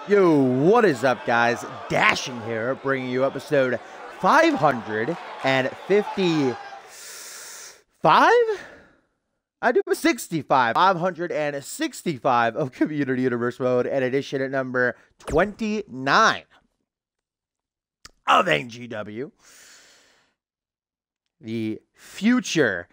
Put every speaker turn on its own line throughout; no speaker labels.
Yo, what is up, guys? Dashing here, bringing you episode 555? I do a 65. 565 of Community Universe Mode, and edition at number 29 of NGW. The future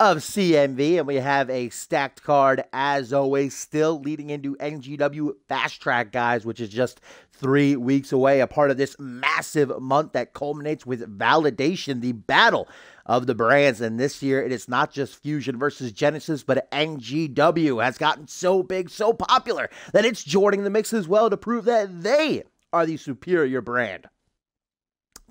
of CMV, and we have a stacked card as always, still leading into NGW Fast Track, guys, which is just 3 weeks away, a part of this massive month that culminates with Validation, the battle of the brands. And this year it is not just Fusion versus Genesis, but NGW has gotten so big, so popular, that it's joining the mix as well to prove that they are the superior brand.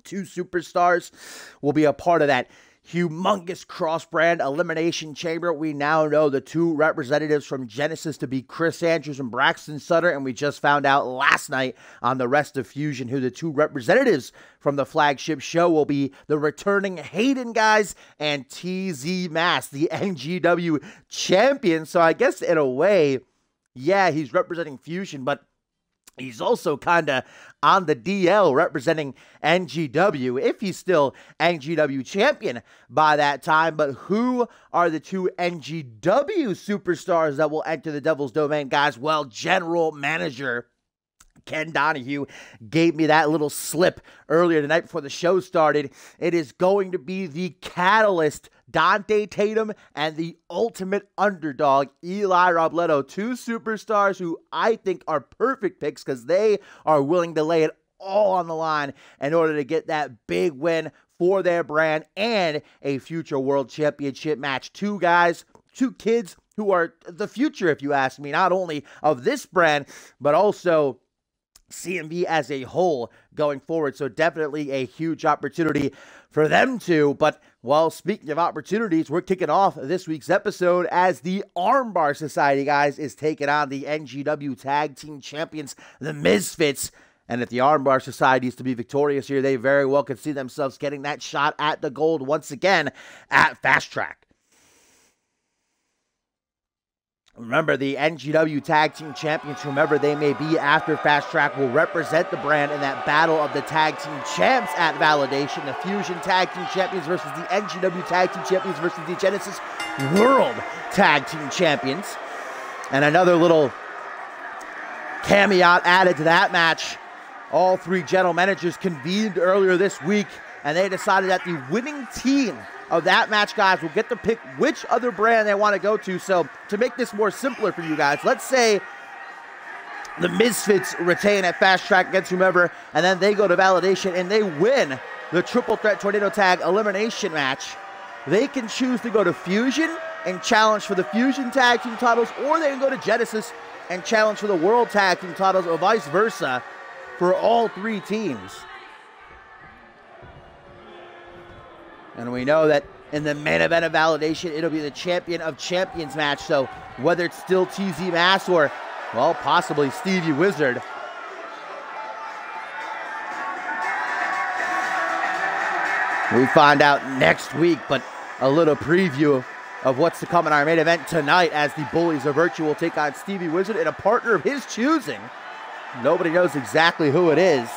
2 superstars will be a part of that humongous cross-brand elimination chamber. We now know the 2 representatives from Genesis to be Chris Andrews and Braxton Sutter, and we just found out last night on the rest of Fusion who the 2 representatives from the flagship show will be: the returning Hayden guys and TZ Mass, the NGW champion. So I guess in a way, yeah, he's representing Fusion, but he's also kind of on the DL representing NGW, if he's still NGW champion by that time. But who are the 2 NGW superstars that will enter the Devil's Domain, guys? Well, General Manager Ken Donahue gave me that little slip earlier tonight before the show started. It is going to be the Catalyst, Dante Tatum, and the ultimate underdog, Eli Robledo. 2 superstars who I think are perfect picks because they are willing to lay it all on the line in order to get that big win for their brand and a future world championship match. 2 guys, 2 kids who are the future, if you ask me, not only of this brand, but also CMV as a whole going forward. So definitely a huge opportunity for them too. But, well, speaking of opportunities, we're kicking off this week's episode as the Armbar Society, guys, is taking on the NGW Tag Team Champions, the Misfits. And if the Armbar Society is to be victorious here, they very well could see themselves getting that shot at the gold once again at Fast Track. Remember, the NGW Tag Team Champions, whomever they may be after Fast Track, will represent the brand in that battle of the Tag Team Champs at Validation. The Fusion Tag Team Champions versus the NGW Tag Team Champions versus the Genesis World Tag Team Champions. And another little caveat added to that match. All 3 general managers convened earlier this week, and they decided that the winning team of that match, guys, will get to pick which other brand they want to go to. So to make this more simpler for you guys, let's say the Misfits retain at Fast Track against whomever, and then they go to Validation and they win the Triple Threat Tornado Tag elimination match. They can choose to go to Fusion and challenge for the Fusion Tag Team titles, or they can go to Genesis and challenge for the World Tag Team titles, or vice versa for all 3 teams. And we know that in the main event of Validation, it'll be the Champion of Champions match. So whether it's still TZ Mass or, well, possibly Stevie Wizard, we find out next week. But a little preview of what's to come in our main event tonight, as the Bullies of Virtue will take on Stevie Wizard and a partner of his choosing. Nobody knows exactly who it is.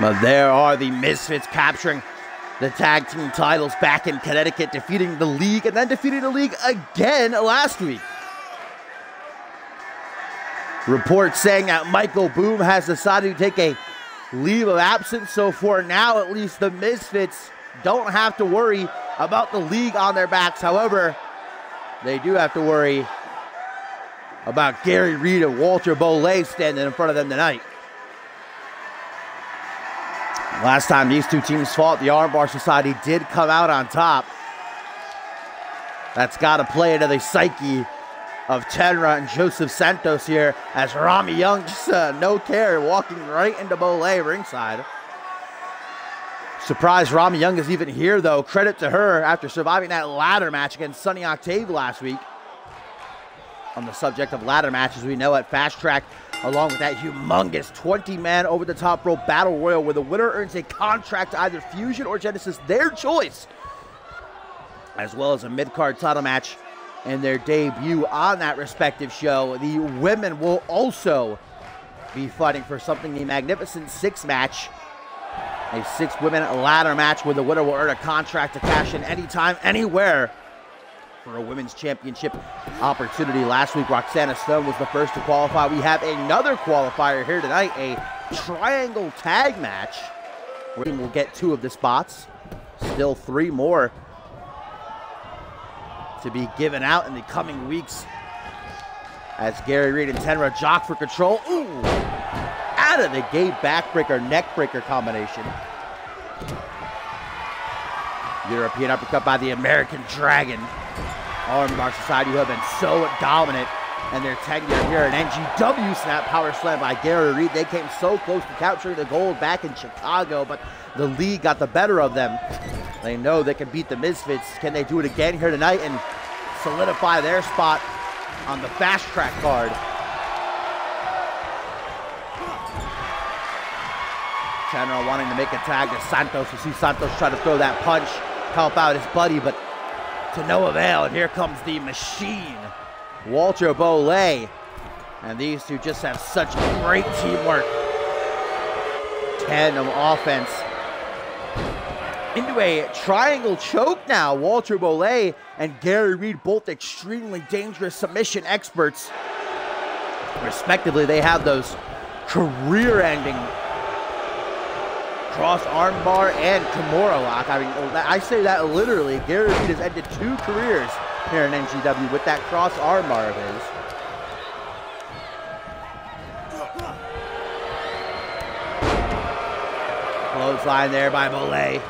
But there are the Misfits capturing the tag team titles back in Connecticut, defeating the League and then defeating the League again last week. Reports saying that Michael Boom has decided to take a leave of absence. So for now, at least, the Misfits don't have to worry about the League on their backs. However, they do have to worry about Gary Reed and Walter Bolay standing in front of them tonight. Last time these 2 teams fought, the Armbar Society did come out on top. That's got to play into the psyche of Tenra and Joseph Santos here, as Rami Young, just no care, walking right into Bolay ringside. Surprised Rami Young is even here, though. Credit to her after surviving that ladder match against Sonny Octave last week. On the subject of ladder matches, we know at Fast Track, along with that humongous 20-man over-the-top rope battle royal where the winner earns a contract to either Fusion or Genesis, their choice, as well as a mid-card title match in their debut on that respective show. The women will also be fighting for something, the Magnificent Six match. A 6-women ladder match where the winner will earn a contract to cash in anytime, anywhere for a women's championship opportunity. Last week, Roxana Stone was the first to qualify. We have another qualifier here tonight, a triangle tag match. We'll get 2 of the spots. Still 3 more to be given out in the coming weeks as Gary Reed and Tenra jock for control. Ooh! Out of the gate, backbreaker, neckbreaker combination. European uppercut by the American Dragon. Armbar Society, who have been so dominant in their tenure here. An NGW snap power slam by Gary Reed. They came so close to capturing the gold back in Chicago, but the league got the better of them. They know they can beat the Misfits. Can they do it again here tonight and solidify their spot on the fast track card? Tenra wanting to make a tag to Santos. You see Santos try to throw that punch, help out his buddy, but to no avail. And here comes the machine, Walter Bolay. And these two just have such great teamwork. Tandem offense. Into a triangle choke now. Walter Bolay and Gary Reed, both extremely dangerous submission experts. Respectively, they have those career-ending cross armbar and Kimura lock. I mean, I say that literally. Gary Reed has ended 2 careers here in NGW with that cross armbar of his. Clothesline there by Bolay.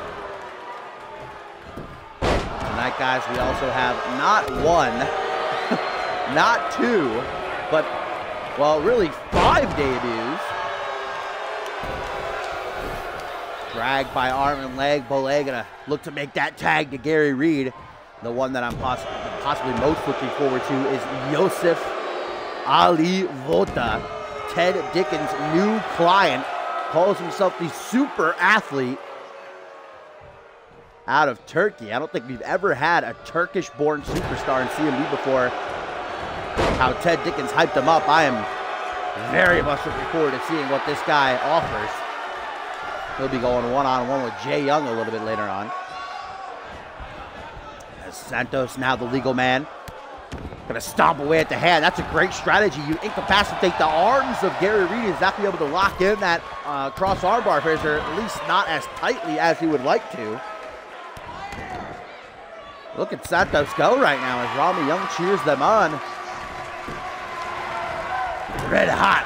Tonight, guys, we also have not 1, not 2, but, well, really 5 debuts. Dragged by arm and leg. Bolay gonna look to make that tag to Gary Reed. The one that I'm possibly most looking forward to is Yosef Ali Vota, Ted Dickens' new client. Calls himself the super athlete out of Turkey. I don't think we've ever had a Turkish-born superstar in CMV before. How Ted Dickens hyped him up. I am very much looking forward to seeing what this guy offers. He'll be going one-on-one with Jay Young a little bit later on. As Santos, now the legal man, gonna stomp away at the hand. That's a great strategy. You incapacitate the arms of Gary Reed. He's not gonna be able to lock in that cross armbar for his, or at least not as tightly as he would like to. Look at Santos go right now as Rami Young cheers them on. Red hot.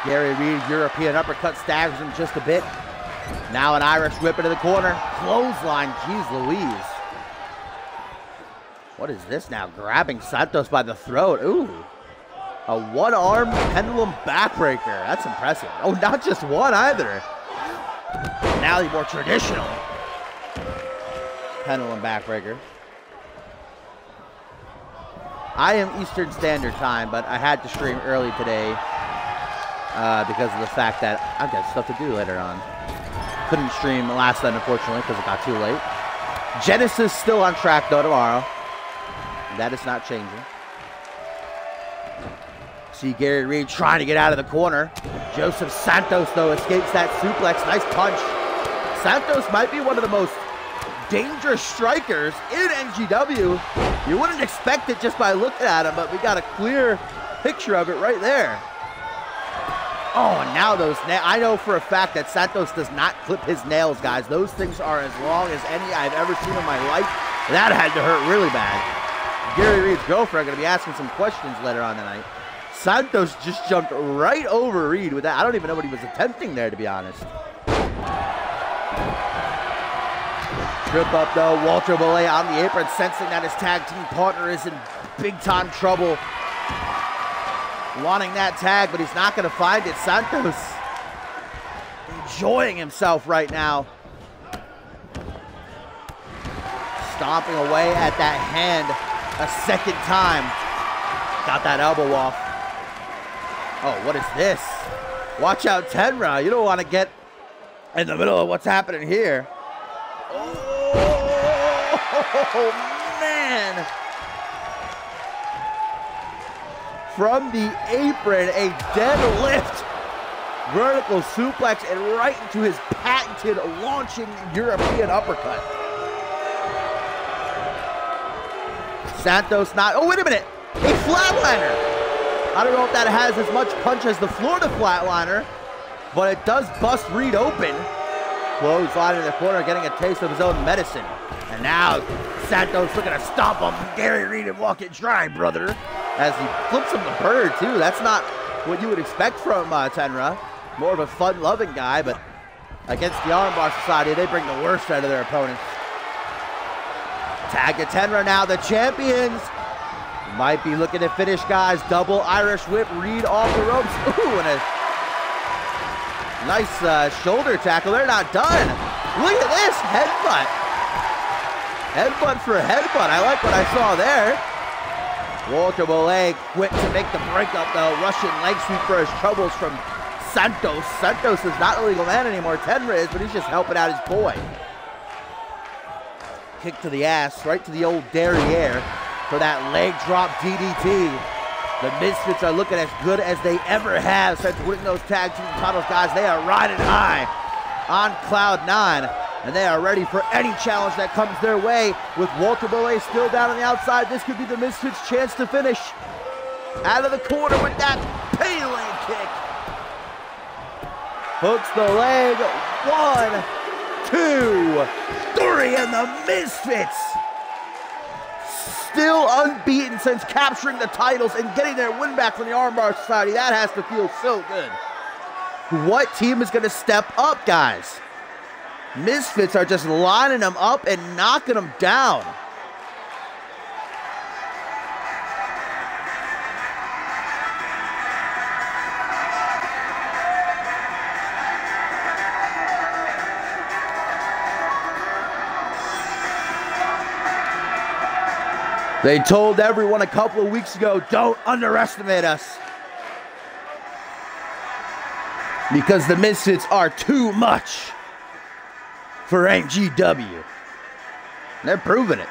Gary Reed, European uppercut, staggers him just a bit. Now an Irish whip into the corner. Clothesline, geez Louise. What is this now? Grabbing Santos by the throat. Ooh. A 1-arm pendulum backbreaker. That's impressive. Oh, not just one either. Now the more traditional pendulum backbreaker. I am Eastern Standard Time, but I had to stream early today because of the fact that I've got stuff to do later on. Couldn't stream last night, unfortunately, because it got too late. Genesis still on track, though, tomorrow. That is not changing. See Gary Reed trying to get out of the corner. Joseph Santos, though, escapes that suplex. Nice punch. Santos might be one of the most dangerous strikers in NGW. You wouldn't expect it just by looking at him, but we got a clear picture of it right there. Oh, and now those nails. I know for a fact that Santos does not clip his nails, guys. Those things are as long as any I've ever seen in my life. That had to hurt really bad. Gary Reed's girlfriend going to be asking some questions later on tonight. Santos just jumped right over Reed with that. I don't even know what he was attempting there, to be honest. Trip up, though. Walter Bolay on the apron, sensing that his tag team partner is in big-time trouble. Wanting that tag, but he's not going to find it. Santos enjoying himself right now. Stomping away at that hand a second time. Got that elbow off. Oh, what is this? Watch out, Tenra. You don't want to get in the middle of what's happening here. Oh, man. from the apron, a deadlift, vertical suplex, and right into his patented launching European uppercut. Santos not, oh wait a minute, a flatliner. I don't know if that has as much punch as the Florida flatliner, but it does bust Reed open. Clothesline in the corner, getting a taste of his own medicine. And now Santos looking to stomp him. Gary Reed and walk it dry, brother. As he flips him the bird too. That's not what you would expect from Tenra. More of a fun-loving guy, but against the Armbar Society, they bring the worst out of their opponents. Tag to Tenra now, the champions. Might be looking to finish, guys. Double Irish whip, Reed off the ropes. Ooh, and a nice shoulder tackle. They're not done. Look at this, headbutt. Headbutt for headbutt. I like what I saw there. Walter Bollé quick to make the breakup, though. Russian leg sweep for his troubles from Santos. Santos is not the legal man anymore. Tenra is, but he's just helping out his boy. Kick to the ass, right to the old derriere for that leg drop DDT. The Misfits are looking as good as they ever have since winning those tag team titles, guys. They are riding high on cloud 9, and they are ready for any challenge that comes their way. With Walter Bollé still down on the outside, this could be the Misfits' chance to finish. Out of the corner with that pay leg kick. Hooks the leg. 1, 2, 3, and the Misfits still unbeaten since capturing the titles and getting their win back from the Armbar Society. That has to feel so good. What team is going to step up, guys? Misfits are just lining them up and knocking them down. They told everyone a couple of weeks ago, don't underestimate us. Because the Misfits are too much for NGW. They're proving it.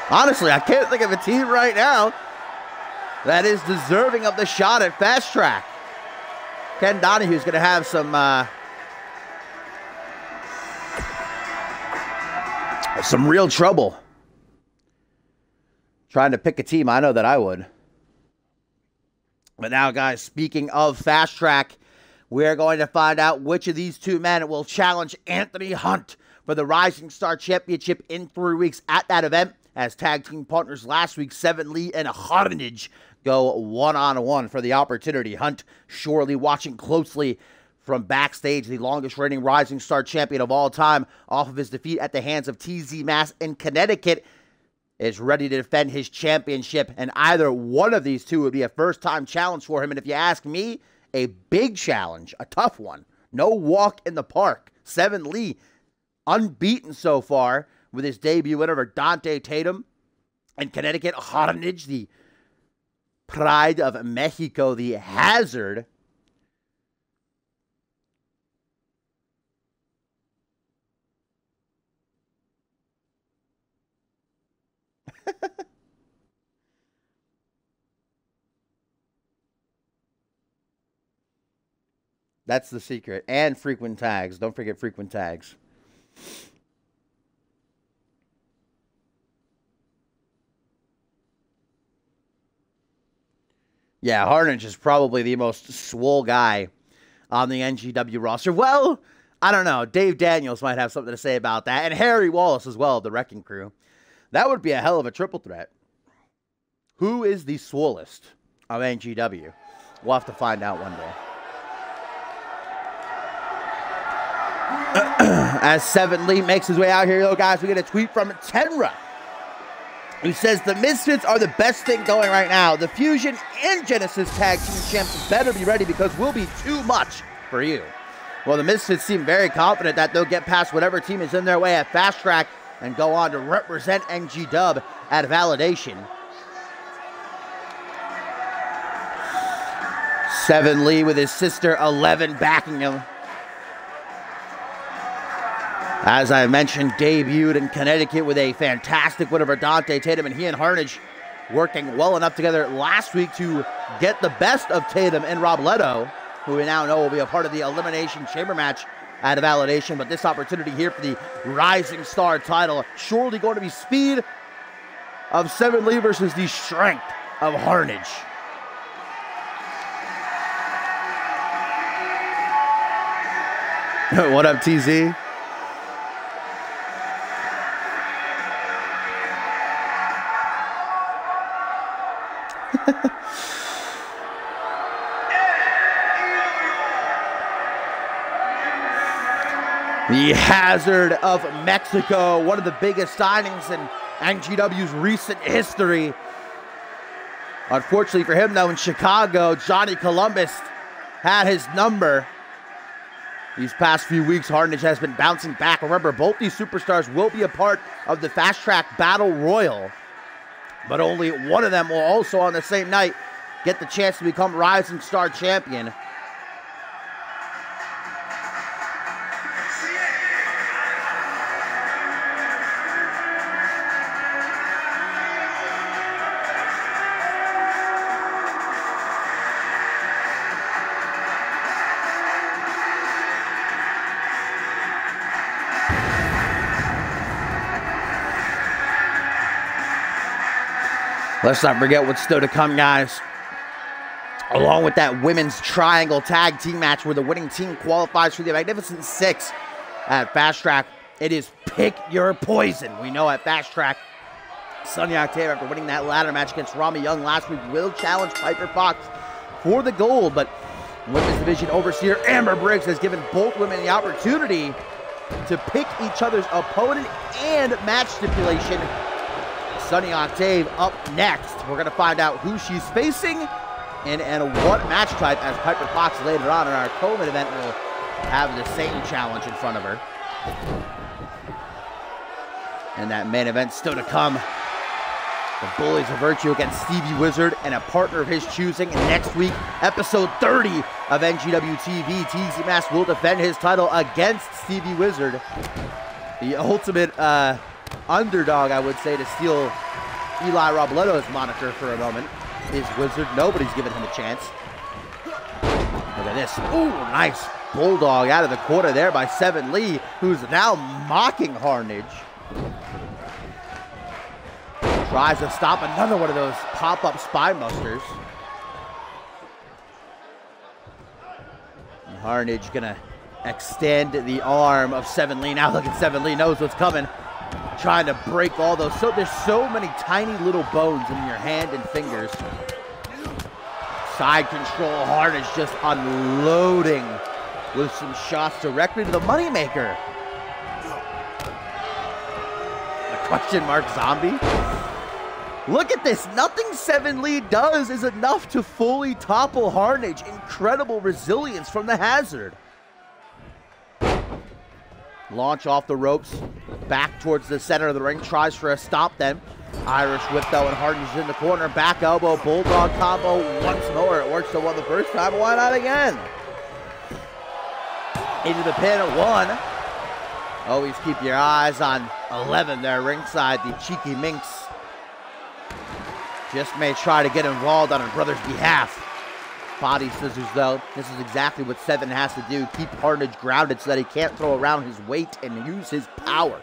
Honestly, I can't think of a team right now that is deserving of the shot at Fast Track. Ken Donahue's going to have some real trouble trying to pick a team. I know that I would. But now, guys, speaking of Fast Track, we're going to find out which of these two men will challenge Anthony Hunt for the Rising Star Championship in 3 weeks at that event, as tag team partners last week, Seven Lee and Hardenage, go one-on-one for the opportunity. Hunt surely watching closely from backstage, the longest reigning Rising Star champion of all time, off of his defeat at the hands of TZ Mass in Connecticut, is ready to defend his championship, and either one of these two would be a first-time challenge for him. And if you ask me, a big challenge, a tough one. No walk in the park. Seven Lee, unbeaten so far with his debut win over Dante Tatum in Connecticut. Hardenage, the pride of Mexico, the Hazard. That's the secret. And frequent tags. Don't forget frequent tags. Yeah, Hardenage is probably the most swole guy on the NGW roster. Well, I don't know. Dave Daniels might have something to say about that. And Harry Wallace as well of the Wrecking Crew. That would be a hell of a triple threat. Who is the swollest of NGW? We'll have to find out one day. As Seven Lee makes his way out here, though, guys, we get a tweet from Tenra, who says the Misfits are the best thing going right now. The Fusion and Genesis tag team champs better be ready because we'll be too much for you. Well, the Misfits seem very confident that they'll get past whatever team is in their way at Fast Track and go on to represent NGW at Validation. Seven Lee with his sister 11 backing him. As I mentioned, debuted in Connecticut with a fantastic win over Dante Tatum, and he and Hardenage working well enough together last week to get the best of Tatum and Robledo, who we now know will be a part of the Elimination Chamber match at Validation. But this opportunity here for the Rising Star title, surely going to be speed of Seven Lee versus the strength of Harnage. What up, TZ? The Hazard of Mexico, one of the biggest signings in NGW's recent history. Unfortunately for him, though, in Chicago, Johnny Columbus had his number. These past few weeks, Harnage has been bouncing back. Remember, both these superstars will be a part of the Fast Track Battle Royal, but only one of them will also on the same night get the chance to become Rising Star Champion. Let's not forget what's still to come, guys. Along with that women's triangle tag team match where the winning team qualifies for the Magnificent Six at Fast Track, it is pick your poison. We know at Fast Track, Sonny Octave, after winning that ladder match against Rami Young last week, will challenge Piper Fox for the gold. But Women's Division Overseer Amber Briggs has given both women the opportunity to pick each other's opponent and match stipulation. Sonny Octave up next. We're going to find out who she's facing and what match type, as Piper Fox later on in our co-main event will have the same challenge in front of her. And that main event still to come. The Bullies of Virtue against Stevie Wizard and a partner of his choosing. And next week, episode 30 of NGW TV, TZ Mask will defend his title against Stevie Wizard. The ultimate underdog, I would say, to steal Eli Robledo's moniker for a moment is Wizard. Nobody's given him a chance. Look at this. Ooh, nice bulldog out of the corner there by Seven Lee, who's now mocking Harnage. Tries to stop another one of those pop-up spine busters. And Harnage gonna extend the arm of Seven Lee. Now look at Seven Lee, knows what's coming. Trying to break all those. So there's so many tiny little bones in your hand and fingers. Side control, Harnage just unloading with some shots directly to the moneymaker. A question mark zombie. Look at this. Nothing Seven Lee does is enough to fully topple Harnage. Incredible resilience from the Hazard. Launch off the ropes, back towards the center of the ring, tries for a stop then. Irish whip though, and Harnage is in the corner, back elbow, bulldog combo once more. It works so well the first time, why not again? Into the pin at 1. Always keep your eyes on 11 there ringside, the cheeky minx. Just may try to get involved on her brother's behalf. Body scissors though, this is exactly what Seven has to do. Keep Harnage grounded so that he can't throw around his weight and use his power.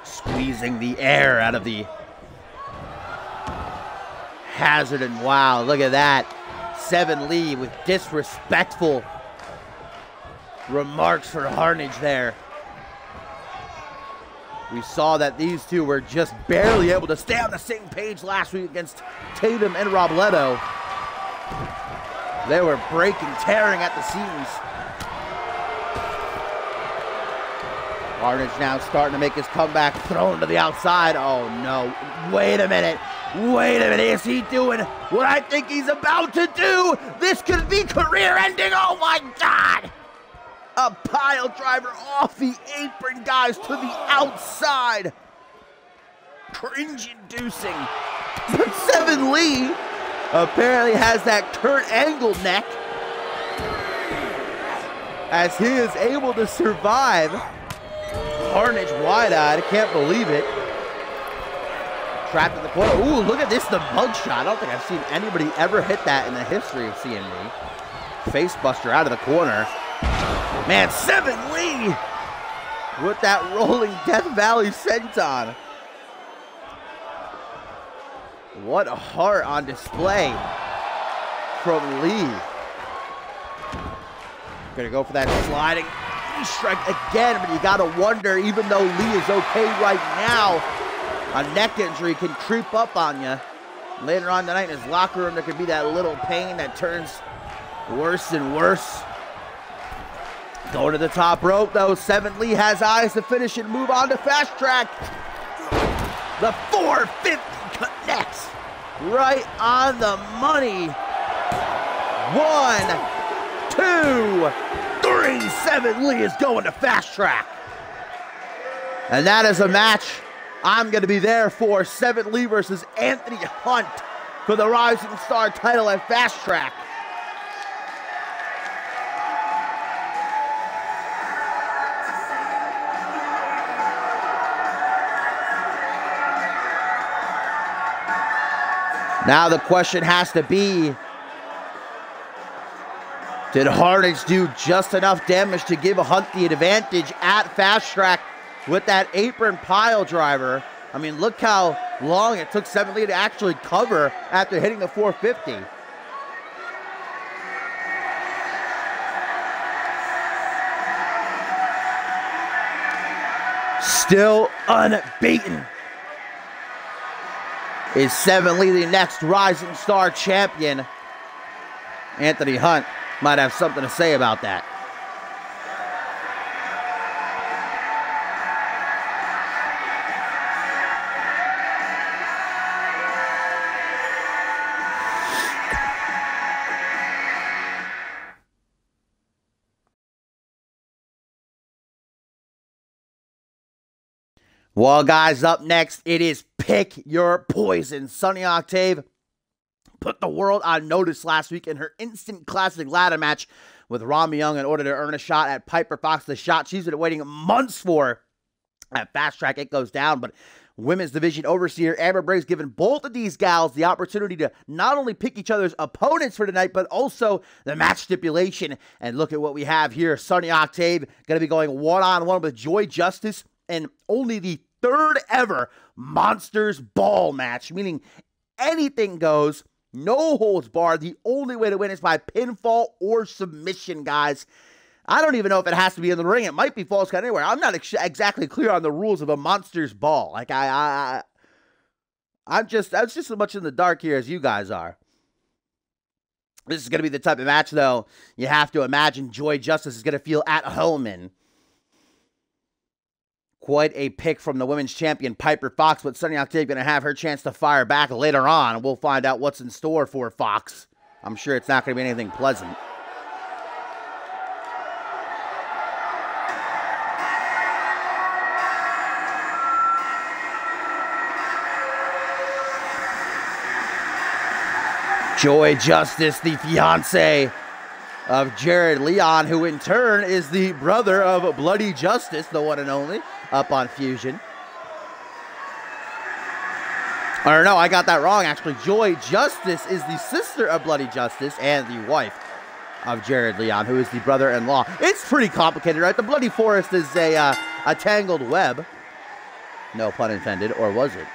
Squeezing the air out of the Hazard, and wow, look at that. Seven Lee with disrespectful remarks for Harnage there. We saw that these two were just barely able to stay on the same page last week against Tatum and Robledo. They were breaking, tearing at the seams. Harnage now starting to make his comeback, thrown to the outside. Oh no, wait a minute. Wait a minute, is he doing what I think he's about to do? This could be career ending, oh my God. A pile driver off the apron, guys, to the outside. Cringe-inducing. But Seven Lee apparently has that Kurt Angle neck, as he is able to survive. Harnage wide-eyed, can't believe it. Trapped in the corner. Ooh, look at this, the mug shot. I don't think I've seen anybody ever hit that in the history of CMV. Face buster out of the corner. Man, 7 Lee with that rolling Death Valley senton. What a heart on display from Lee. Gonna go for that sliding knee strike again, but you gotta wonder, even though Lee is okay right now, a neck injury can creep up on you. Later on tonight in his locker room, there could be that little pain that turns worse and worse. Going to the top rope, though. 7 Lee has eyes to finish and move on to fast track. The 450 connects right on the money. 1, 2, 3. 7 Lee is going to fast track. And that is a match I'm going to be there for. 7 Lee versus Anthony Hunt for the Rising Star title at Fast Track. Now the question has to be, did Harnage do just enough damage to give Hunt the advantage at Fast Track with that apron pile driver? I mean, look how long it took 7 Lee to actually cover after hitting the 450. Still unbeaten. Is 7 Lee the next Rising Star champion? Anthony Hunt might have something to say about that. Well, guys, up next, it is Pick Your Poison. Sunny Octave put the world on notice last week in her instant classic ladder match with Rami Young in order to earn a shot at Piper Fox, the shot she's been waiting months for. At Fast Track, it goes down, but Women's Division Overseer Amber Brave's given both of these gals the opportunity to not only pick each other's opponents for tonight, but also the match stipulation. And look at what we have here. Sunny Octave going to be going one-on-one with Joy Justice, and only the 3rd ever Monsters Ball match, meaning anything goes, no holds barred. The only way to win is by pinfall or submission, guys. I don't even know if it has to be in the ring. It might be false count anywhere. I'm not exactly clear on the rules of a Monsters Ball. Like I'm just as much in the dark here as you guys are. This is going to be the type of match, though, you have to imagine Joy Justice is going to feel at home in. Quite a pick from the women's champion, Piper Fox, but Sunny Octave going to have her chance to fire back later on. We'll find out what's in store for Fox. I'm sure it's not going to be anything pleasant. Joy Justice, the fiance of Jared Leon, who in turn is the brother of Bloody Justice, the one and only, up on Fusion. Or no, I got that wrong, actually. Joy Justice is the sister of Bloody Justice and the wife of Jared Leon, who is the brother-in-law. It's pretty complicated, right? The Bloody Forest is a tangled web. No pun intended, or was it?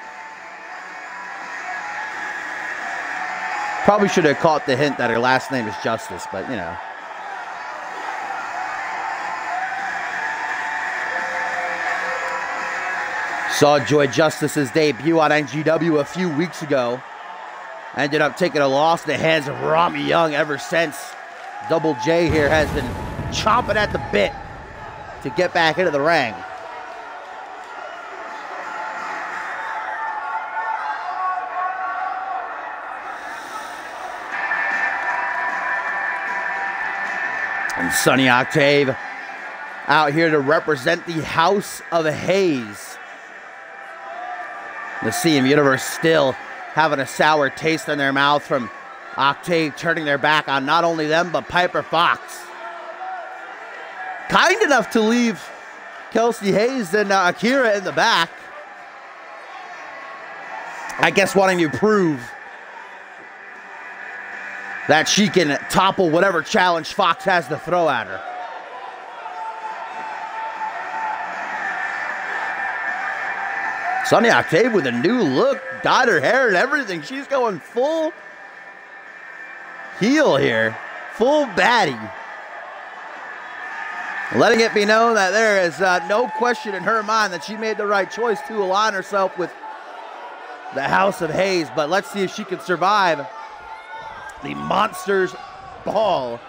Probably should have caught the hint that her last name is Justice, but you know. Saw Joy Justice's debut on NGW a few weeks ago. Ended up taking a loss in the hands of Rami Young ever since. Double J here has been chomping at the bit to get back into the ring. And Sunny Octave out here to represent the House of Hayes. The CM Universe still having a sour taste in their mouth from Octave turning their back on not only them, but Piper Fox. Kind enough to leave Kelsey Hayes and Akira in the back. I guess wanting to prove that she can topple whatever challenge Fox has to throw at her. Sunny Octave with a new look, dyed her hair and everything. She's going full heel here, full baddie. Letting it be known that there is no question in her mind that she made the right choice to align herself with the House of Hayes. But let's see if she can survive the Monsters Ball.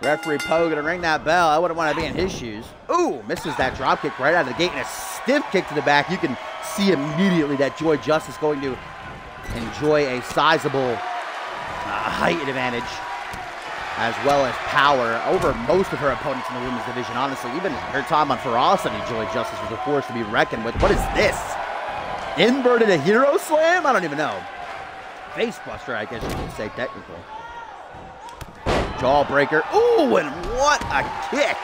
Referee Poe gonna ring that bell. I wouldn't want to be in his shoes. Ooh, misses that drop kick right out of the gate and a stiff kick to the back. You can see immediately that Joy Justice going to enjoy a sizable height advantage as well as power over most of her opponents in the women's division. Honestly, even her time on Ferocity, Joy Justice was a force to be reckoned with. What is this? Inverted a hero slam? I don't even know. Face buster, I guess you could say technically. Jawbreaker. Ooh, and what a kick.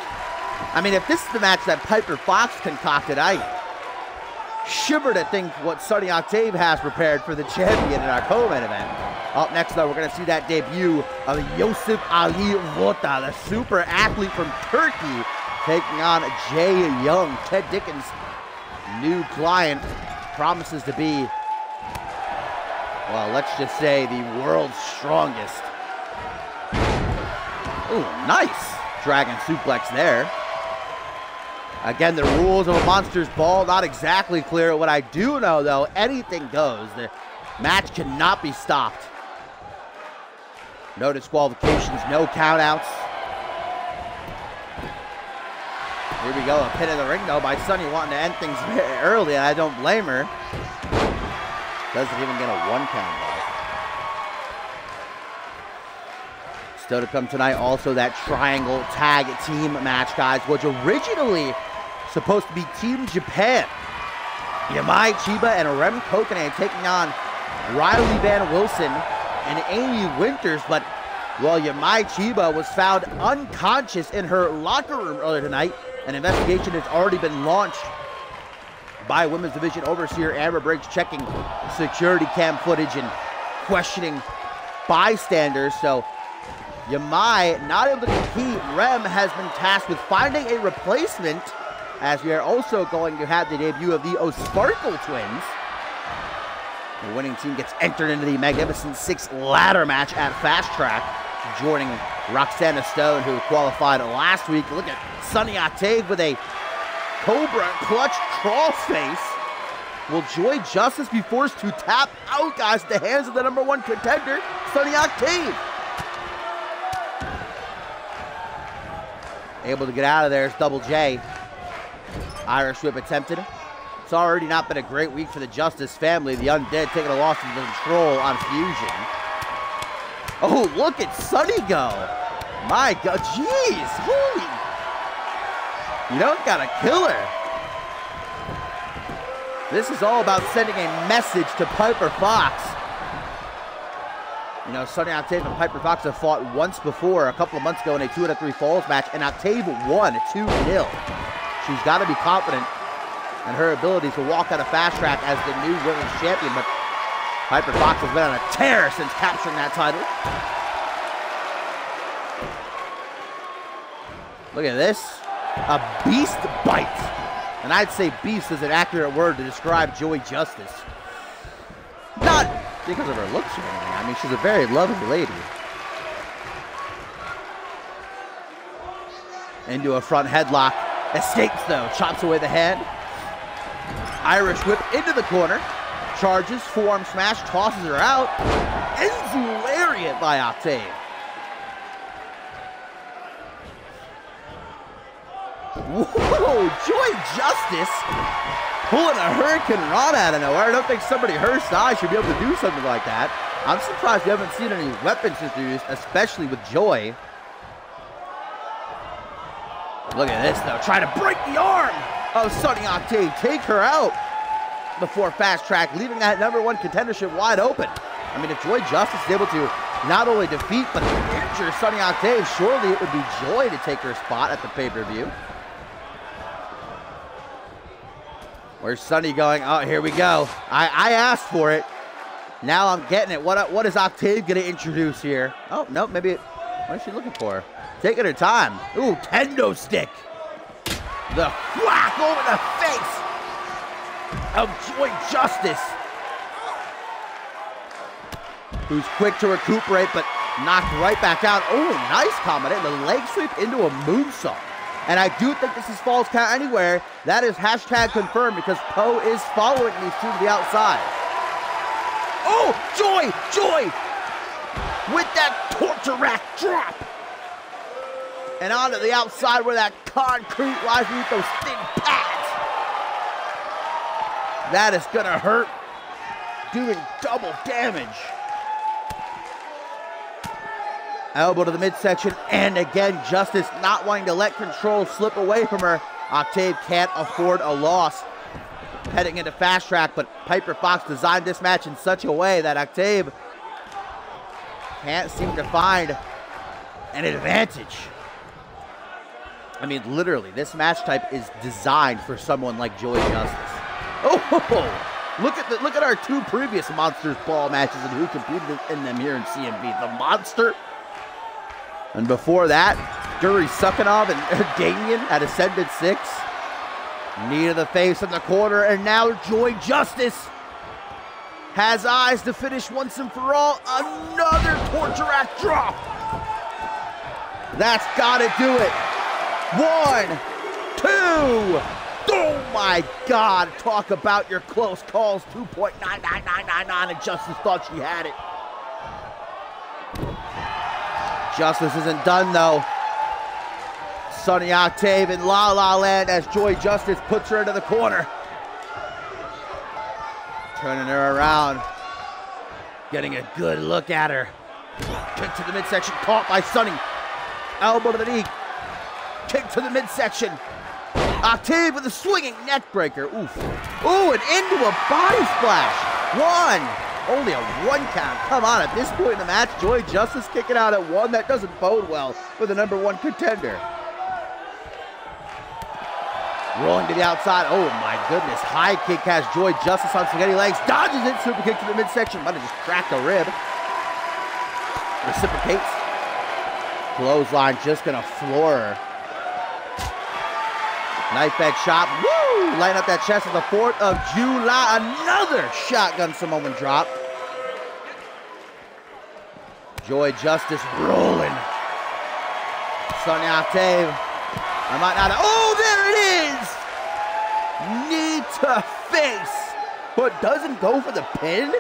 I mean, if this is the match that Piper Fox concocted, I shiver to think what Sunny Octave has prepared for the champion in our co-main event. Up next, though, we're going to see that debut of Yosef Ali Vota, the super athlete from Turkey, taking on Jay Young. Ted Dickens' new client promises to be, well, let's just say the world's strongest. Ooh, nice dragon suplex there. Again, the rules of a Monsters Ball, not exactly clear. What I do know, though, anything goes. The match cannot be stopped. No disqualifications, no countouts. Here we go, a pin in the ring, though, by Sunny wanting to end things very early, and I don't blame her. Doesn't even get a 1 count, though. Still to come tonight, also that triangle tag team match, guys, which originally supposed to be Team Japan. Yamai Chiba and Rem Kokone taking on Riley Van Wilson and Amy Winters, but well, Yamai Chiba was found unconscious in her locker room earlier tonight. An investigation has already been launched by Women's Division Overseer Amber Briggs, checking security cam footage and questioning bystanders. So Yamai not able to compete. Rem has been tasked with finding a replacement, as we are also going to have the debut of the O'Sparkle twins. The winning team gets entered into the Magnificent Six ladder match at Fast Track, joining Roxana Stone, who qualified last week. Look at Sunny Octave with a Cobra clutch crossface. Will Joy Justice be forced to tap out, guys, at the hands of the #1 contender, Sunny Octave? Able to get out of there is Double J. Irish whip attempted. It's already not been a great week for the Justice family. The Undead taking a loss in the control on Fusion. Oh, look at Sunny go. My God, jeez, holy. You don't gotta kill her. This is all about sending a message to Piper Fox. You know, Sunny Octave and Piper Fox have fought once before, a couple of months ago in a 2 out of 3 falls match, and Octave won 2-0. She's got to be confident in her ability to walk out of Fast Track as the new women's champion, but Piper Fox has been on a tear since capturing that title. Look at this, a beast bite. And I'd say beast is an accurate word to describe Joy Justice. Not because of her looks or anything. I mean, she's a very lovely lady. Into a front headlock. Escapes, though. Chops away the head. Irish whip into the corner. Charges. Forearm smash. Tosses her out. Enzu lariat by Octave. Whoa! Joy Justice pulling a Hurricane Rana out of nowhere. I don't think somebody her size should be able to do something like that. I'm surprised we haven't seen any weapons introduced, especially with Joy. Look at this, though. Trying to break the arm of Sunny Octave. Take her out before Fast Track, leaving that #1 contendership wide open. I mean, if Joy Justice is able to not only defeat, but injure Sunny Octave, surely it would be Joy to take her spot at the pay-per-view. Where's Sonny going? Oh, here we go. I asked for it. Now I'm getting it. What is Octave going to introduce here? Oh, no, maybe. What is she looking for? Taking her time. Ooh, kendo stick. The whack over the face of Joy Justice, who's quick to recuperate, but knocked right back out. Oh, nice combination. The leg sweep into a moonsault. And I do think this is Falls Count Anywhere. That is hashtag confirmed because Poe is following these two to the outside. Oh, Joy! Joy! With that torture rack drop. And onto the outside where that concrete lies beneath those thin pads. That is gonna hurt. Doing double damage. Elbow to the midsection, and again, Justice not wanting to let control slip away from her. Octave can't afford a loss. Heading into Fast Track, but Piper Fox designed this match in such a way that Octave can't seem to find an advantage. I mean, literally, this match type is designed for someone like Joy Justice. Oh, look at our two previous Monsters Ball matches and who competed in them here in CMV. The Monster. And before that, Guri Sukhanov and Damien at Ascended 6. Knee to the face in the corner, and now Joy Justice has eyes to finish once and for all. Another torture rack drop. That's gotta do it. 1, 2. Oh my God, talk about your close calls. 2.99999, and Justice thought she had it. Justice isn't done though. Sonny Octave in La La Land as Joy Justice puts her into the corner. Turning her around. Getting a good look at her. Kick to the midsection, caught by Sonny. Elbow to the knee. Kick to the midsection. Octave with a swinging neck breaker. Oof. Ooh, and into a body splash. 1. Only a 1 count. Come on, at this point in the match, Joy Justice kicking out at 1. That doesn't bode well for the #1 contender. Rolling to the outside. Oh my goodness. High kick has Joy Justice on spaghetti legs. Dodges it. Super kick to the midsection. Might have just cracked a rib. Reciprocates. Clothesline just gonna floor her. Knife edge shot. Woo! Lighting up that chest of the 4th of July. Another shotgun Samoan drop. Joy Justice rolling. Sonny Octave. I might not. Oh, there it is! Knee to face. But doesn't go for the pin?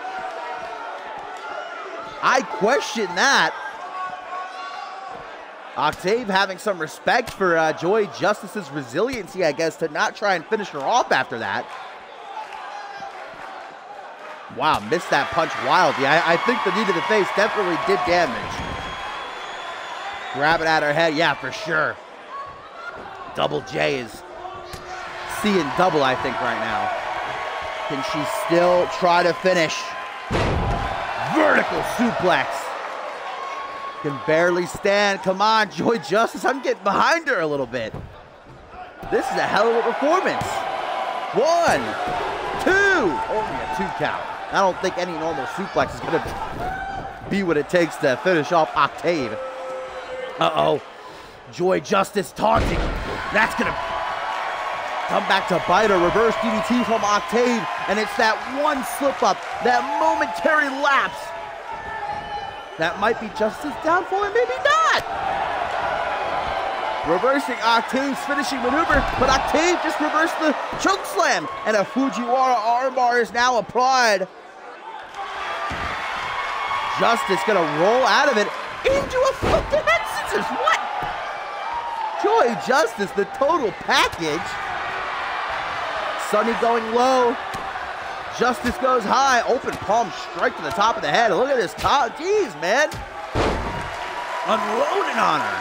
I question that. Octave having some respect for Joy Justice's resiliency, I guess, to not try and finish her off after that. Wow, missed that punch wildly. I think the knee to the face definitely did damage. Grabbing at her head, yeah, for sure. Double J is seeing double, I think, right now. Can she still try to finish? Vertical suplex. Can barely stand. Come on, Joy Justice. I'm getting behind her a little bit. This is a hell of a performance. 1, 2. Only a 2 count. I don't think any normal suplex is going to be what it takes to finish off Octave. Uh-oh. Joy Justice taunting. That's going to come back to bite her. Reverse DDT from Octave. And it's that one slip-up, that momentary lapse. That might be Justice's downfall, and maybe not. Reversing Octave's finishing maneuver, but Octave just reversed the choke slam, and a Fujiwara armbar is now applied. Justice gonna roll out of it into a fucking head scissors. What? Joy Justice, the total package. Sonny going low. Justice goes high. Open palm strike to the top of the head. Look at this top. Jeez, man. Unloading on her.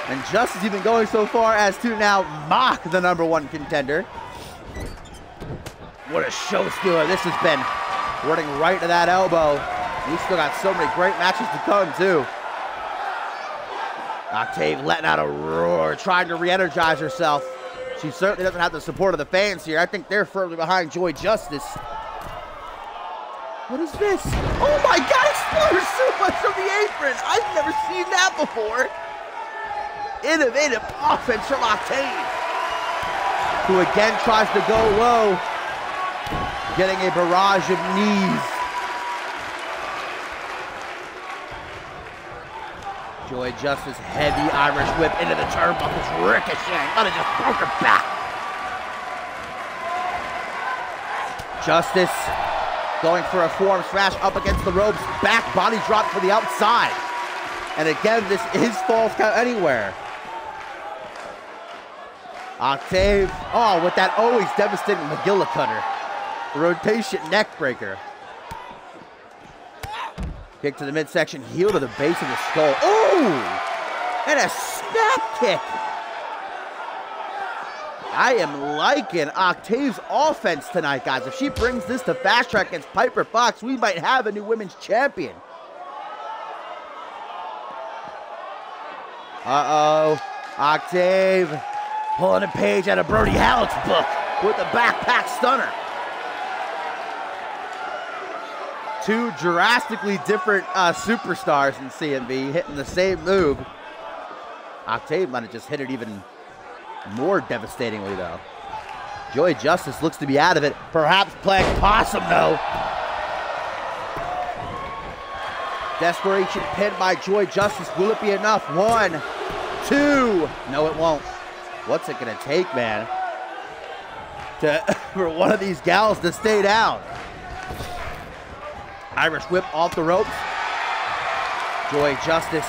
And Justice even going so far as to now mock the #1 contender. What a show stealer this has been. Running right to that elbow. We still got so many great matches to come, too. Octave letting out a roar, trying to re-energize herself. She certainly doesn't have the support of the fans here. I think they're firmly behind Joy Justice. What is this? Oh my God, Exploder suplex from the apron. I've never seen that before. Innovative offense from Octave, who again tries to go low, getting a barrage of knees. Joy Justice, heavy Irish whip into the turnbuckles, ricocheting. But it just broke her back. Justice going for a form smash up against the ropes. Back body drop to the outside. And again, this is falls count anywhere. Octave, oh, with that always devastating McGillicudder. Rotation neck breaker. Kick to the midsection, heel to the base of the skull. Oh! And a snap kick. I am liking Octave's offense tonight, guys. If she brings this to Fast Track against Piper Fox, we might have a new women's champion. Uh-oh. Octave pulling a page out of Brody Hallett's book with the backpack stunner. Two drastically different superstars in CMV hitting the same move. Octave might have just hit it even more devastatingly, though. Joy Justice looks to be out of it. Perhaps playing possum, though. Desperation pin by Joy Justice. Will it be enough? 1, 2. No, it won't. What's it going to take, man, for one of these gals to stay down? Irish whip off the ropes. Joy Justice.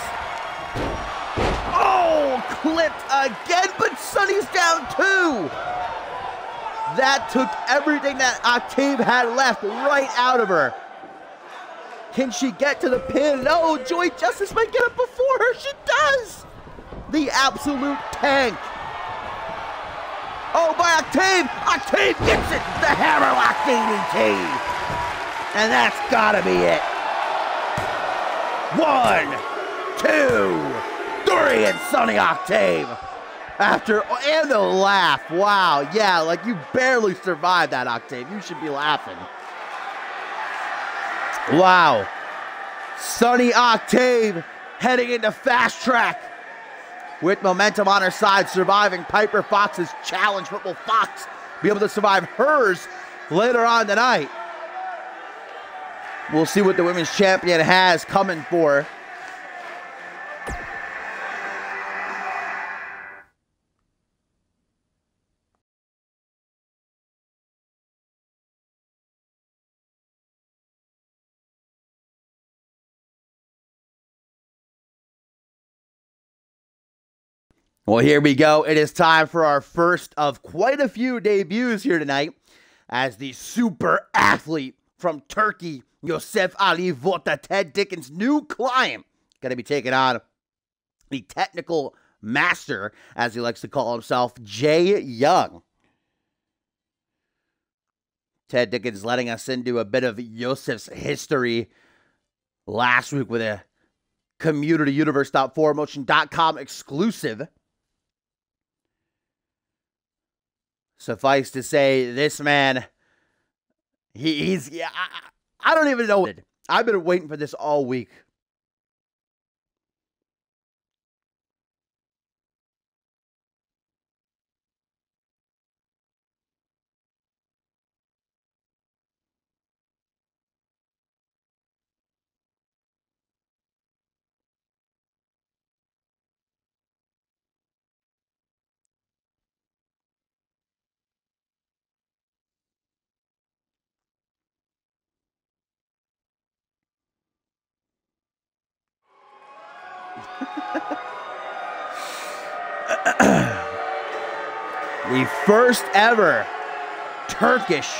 Oh, clipped again, but Sunny's down too. That took everything that Octave had left right out of her. Can she get to the pin? No, Joy Justice might get up before her. She does. The absolute tank. Oh, by Octave. Octave gets it. The hammerlock DDT. And that's gotta be it. 1, 2, 3, and Sunny Octave. And the laugh. Wow, yeah, like you barely survived that, Octave. You should be laughing. Wow. Sunny Octave heading into Fast Track with momentum on her side, surviving Piper Fox's challenge. But will Fox be able to survive hers later on tonight? We'll see what the women's champion has coming for her. Well, here we go. It is time for our first of quite a few debuts here tonight, as the super athlete from Turkey, Yosef Ali Vota, Ted Dickens' new client, going to be taking on the technical master, as he likes to call himself, Jay Young. Ted Dickens letting us into a bit of Yosef's history last week with a community-universe.4motion.com exclusive. Suffice to say, this man, I don't even know. I've been waiting for this all week. The first ever Turkish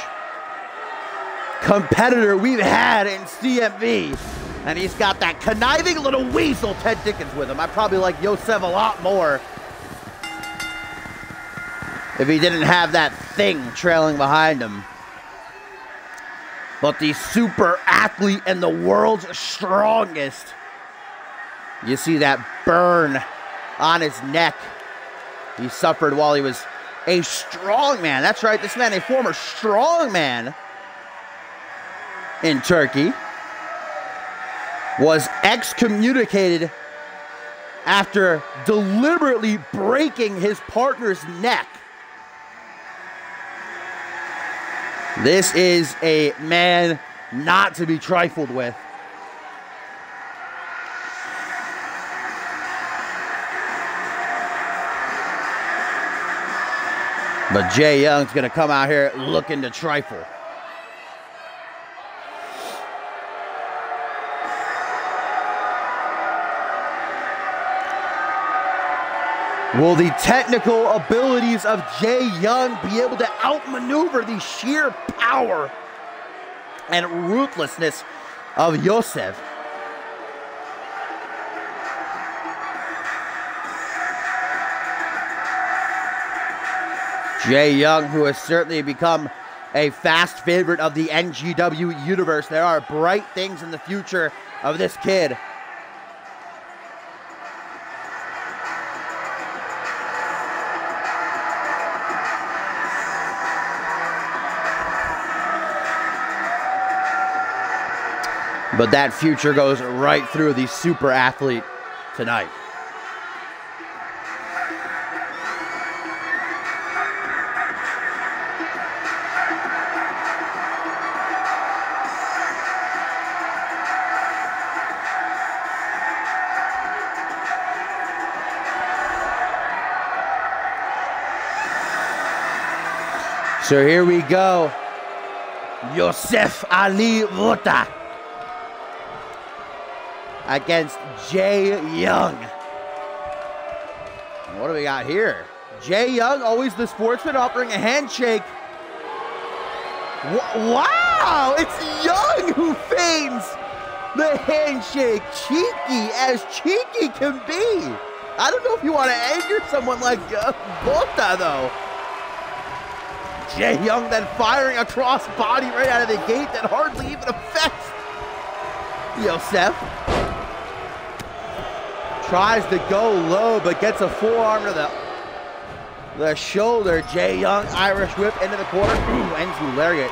competitor we've had in CMV. And he's got that conniving little weasel Ted Dickens with him. I probably like Yosef a lot more if he didn't have that thing trailing behind him. But the super athlete and the world's strongest. You see that burn on his neck he suffered while he was a strongman. That's right, this man, a former strongman in Turkey, was excommunicated after deliberately breaking his partner's neck. This is a man not to be trifled with. But Jay Young's going to come out here looking to trifle. Will the technical abilities of Jay Young be able to outmaneuver the sheer power and ruthlessness of Yosef? Jay Young, who has certainly become a fast favorite of the NGW universe. There are bright things in the future of this kid. But that future goes right through the super athlete tonight. So here we go. Yosef Ali Vota against Jay Young. And what do we got here? Jay Young, always the sportsman, offering a handshake. Wow! It's Young who feigns the handshake. Cheeky as cheeky can be. I don't know if you want to anger someone like Vota, though. Jay Young then firing a cross body right out of the gate that hardly even affects Yosef. Tries to go low, but gets a forearm to the shoulder. Jay Young, Irish whip into the corner. Ooh, ends with lariat.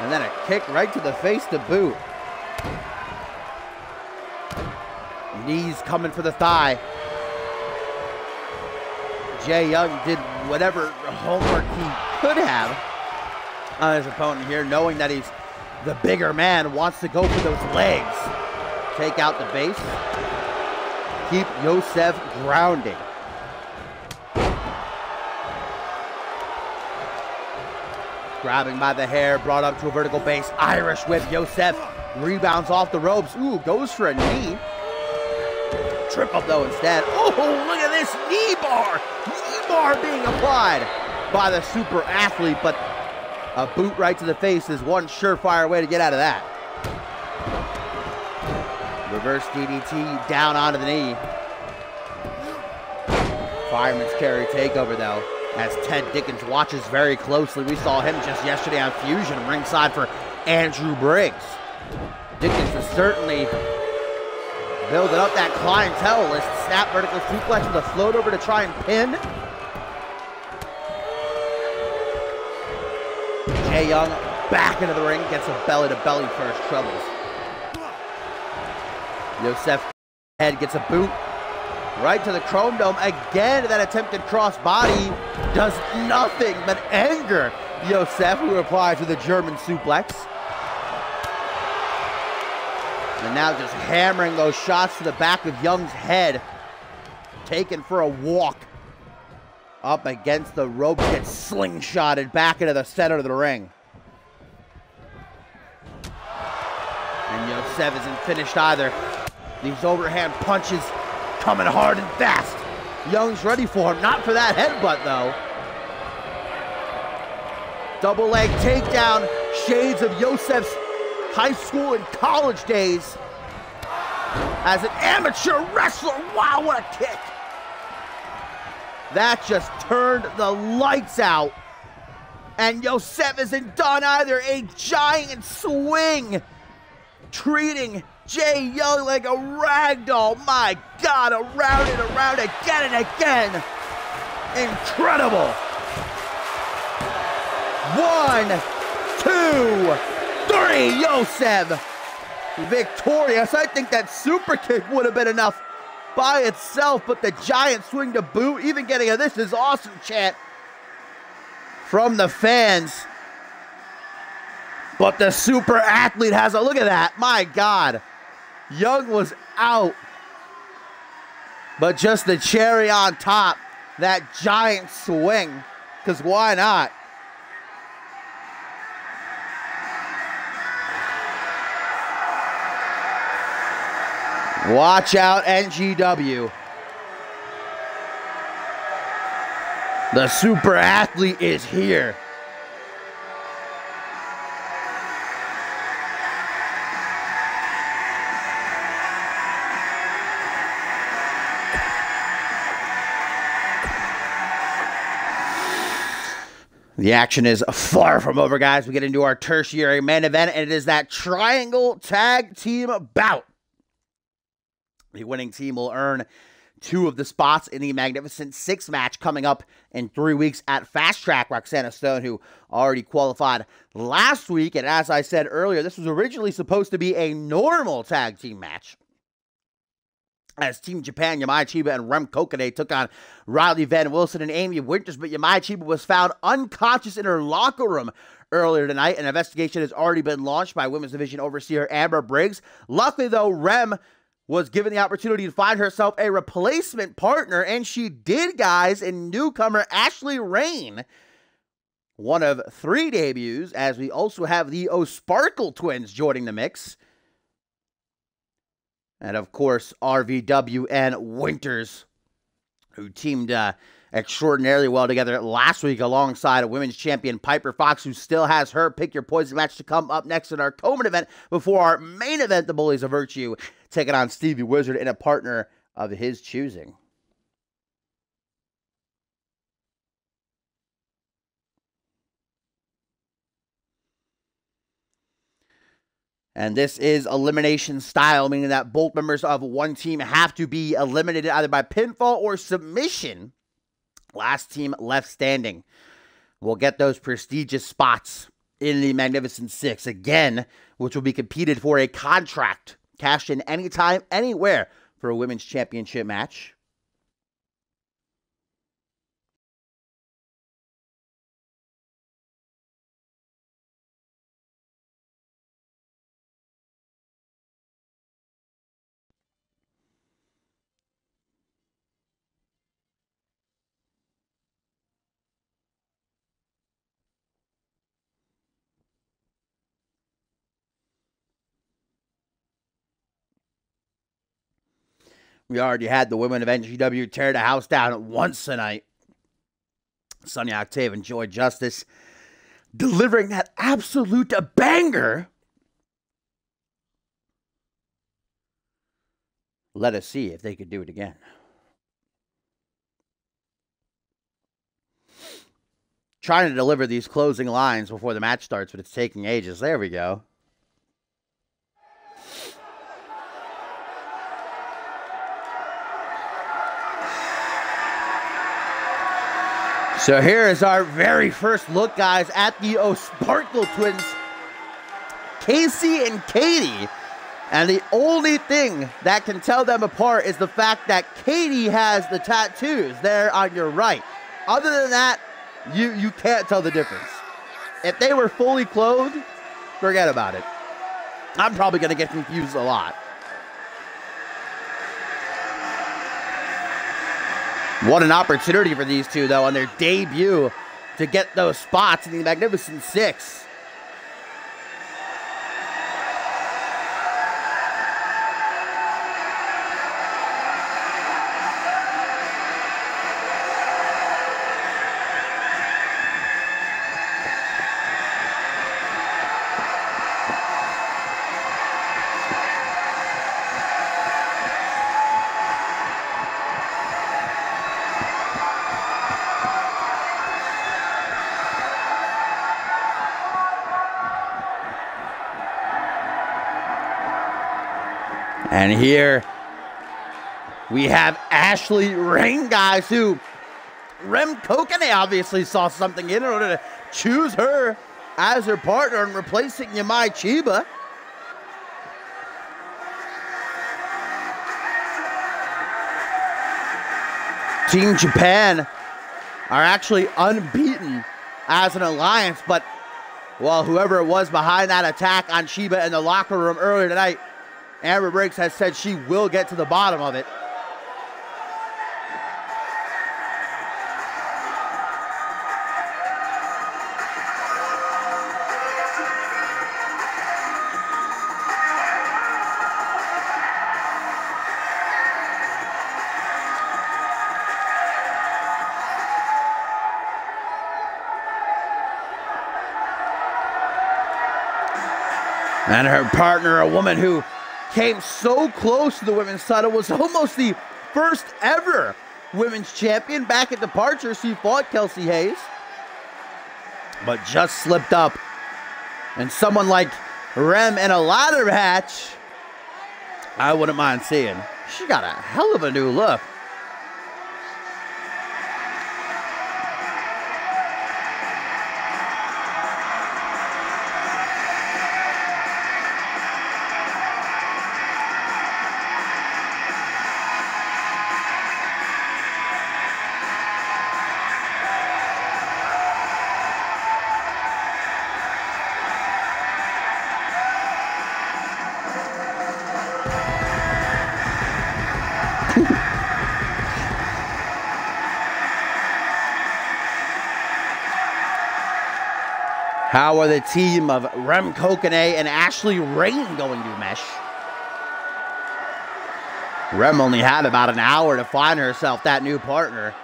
And then a kick right to the face to boot. Knees coming for the thigh. Jay Young did whatever homework he could have on his opponent here, knowing that he's the bigger man, wants to go for those legs. Take out the base. Keep Yosef grounding. Grabbing by the hair, brought up to a vertical base. Irish whip. Yosef rebounds off the ropes. Ooh, goes for a knee. Trip up though instead. Oh, look at this knee bar. Knee bar being applied by the super athlete, but a boot right to the face is one surefire way to get out of that. Reverse DDT down onto the knee. Fireman's carry takeover though, as Ted Dickens watches very closely. We saw him just yesterday on Fusion ringside for Andrew Briggs. Dickens is certainly building up that clientele list. Snap vertical suplex with a float over to try and pin. Jay Young back into the ring, gets a belly-to-belly first troubles. Yosef head gets a boot right to the chrome dome. Again, that attempted cross body does nothing but anger Yosef, who replies with a German suplex. And now just hammering those shots to the back of Young's head. Taken for a walk. Up against the ropes, gets slingshotted back into the center of the ring. And Yosef isn't finished either. These overhand punches coming hard and fast. Young's ready for him. Not for that headbutt, though. Double leg takedown. Shades of Yosef's high school and college days as an amateur wrestler. Wow, what a kick. That just turned the lights out. And Yosef isn't done either. A giant swing, treating Jay Young like a rag doll. My God, around and around, again and again. Incredible. 1, 2, 3. Yosev victorious. I think that super kick would have been enough by itself, but the giant swing to boot, even getting a "this is awesome" chant from the fans. But the super athlete has a look at that. My God. Young was out. But just the cherry on top, that giant swing. Because why not? Watch out, NGW. The super athlete is here. The action is far from over, guys. We get into our tertiary main event, and it is that triangle tag team bout. The winning team will earn 2 of the spots in the Magnificent 6 match coming up in 3 weeks at Fast Track. Roxana Stone, who already qualified last week, and as I said earlier, this was originally supposed to be a normal tag team match, as Team Japan, Yamai Chiba, and Rem Kokone took on Riley Van Wilson and Amy Winters, but Yamai Chiba was found unconscious in her locker room earlier tonight. An investigation has already been launched by Women's Division Overseer Amber Briggs. Luckily, though, Rem was given the opportunity to find herself a replacement partner, and she did, guys, in newcomer Ashley Rain. One of 3 debuts, as we also have the O'Sparkle twins joining the mix. And, of course, RVW and Winters, who teamed extraordinarily well together last week alongside a women's champion, Piper Fox, who still has her Pick Your Poison match to come up next in our co-main event before our main event, the Bullies of Virtue, taking on Stevie Wizard and a partner of his choosing. And this is elimination style, meaning that both members of one team have to be eliminated either by pinfall or submission. Last team left standing will get those prestigious spots in the Magnificent 6 again, which will be competed for a contract, cashed in anytime, anywhere for a women's championship match. We already had the women of NGW tear the house down once tonight. Sonya Octave and Joy Justice delivering that absolute banger. Let us see if they could do it again. Trying to deliver these closing lines before the match starts, but it's taking ages. There we go. So here is our very first look, guys, at the O'Sparkle twins, Casey and Katie. And the only thing that can tell them apart is the fact that Katie has the tattoos there on your right. Other than that, you can't tell the difference. If they were fully clothed, forget about it. I'm probably going to get confused a lot. What an opportunity for these two, though, on their debut to get those spots in the Magnificent 6. And here we have Ashley Rain, guys, who Rem Kokane obviously saw something in order to choose her as her partner and replacing Yamai Chiba. Team Japan are actually unbeaten as an alliance, but, well, whoever it was behind that attack on Chiba in the locker room earlier tonight, Amber Briggs has said she will get to the bottom of it. And her partner, a woman who came so close to the women's title, was almost the first ever women's champion. Back at Departure, she fought Kelsey Hayes, but just slipped up. And someone like Rem in a ladder match, I wouldn't mind seeing. She got a hell of a new look. How are the team of Rem Kokane and Ashley Rain going to mesh? Rem only had about an hour to find herself that new partner.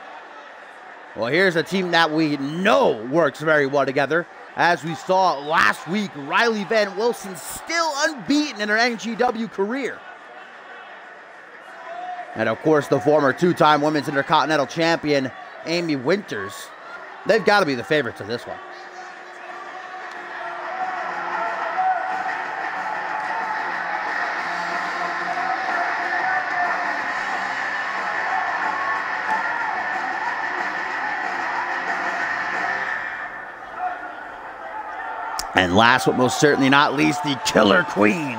Well, here's a team that we know works very well together. As we saw last week, Riley Van Wilson still unbeaten in her NGW career. And of course, the former two-time Women's Intercontinental Champion, Amy Winters. They've got to be the favorites of this one. And last but most certainly not least, the Killer Queen.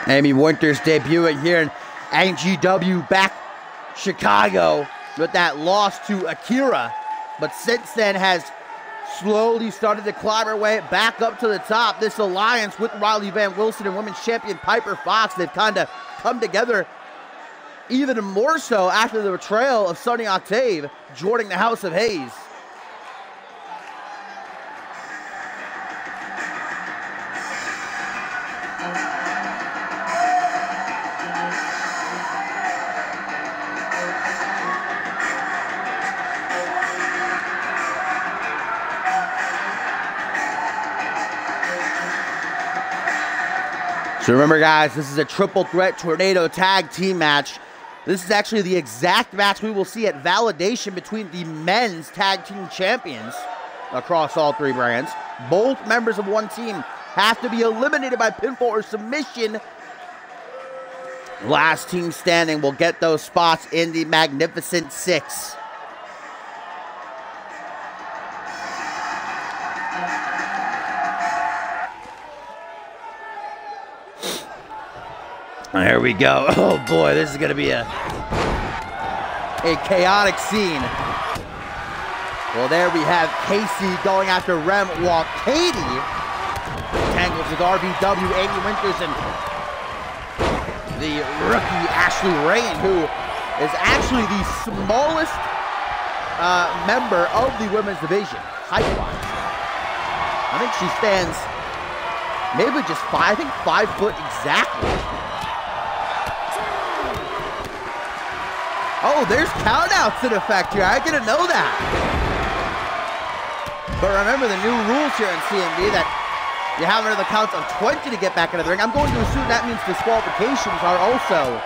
Amy Winters debuting here in NGW back Chicago with that loss to Akira. But since then has slowly started to climb her way back up to the top. This alliance with Riley Van Wilson and Women's Champion Piper Fox, they've kind of come together even more so after the betrayal of Sonny Octave joining the House of Hayes. So remember, guys, this is a triple threat tornado tag team match. This is actually the exact match we will see at Validation between the men's tag team champions across all three brands. Both members of one team have to be eliminated by pinfall or submission. Last team standing will get those spots in the Magnificent Six. There we go. Oh boy, this is going to be a chaotic scene. Well, there we have Casey going after Rem, while Katie tangles with RBW, Amy Winters, and the rookie Ashley Rain, who is actually the smallest member of the women's division, height-wise. I think she stands maybe just 5 foot exactly. Oh, there's countouts in effect here. I didn't know that. But remember the new rules here in CMV that you have another count of 20 to get back into the ring. I'm going to assume that means disqualifications are also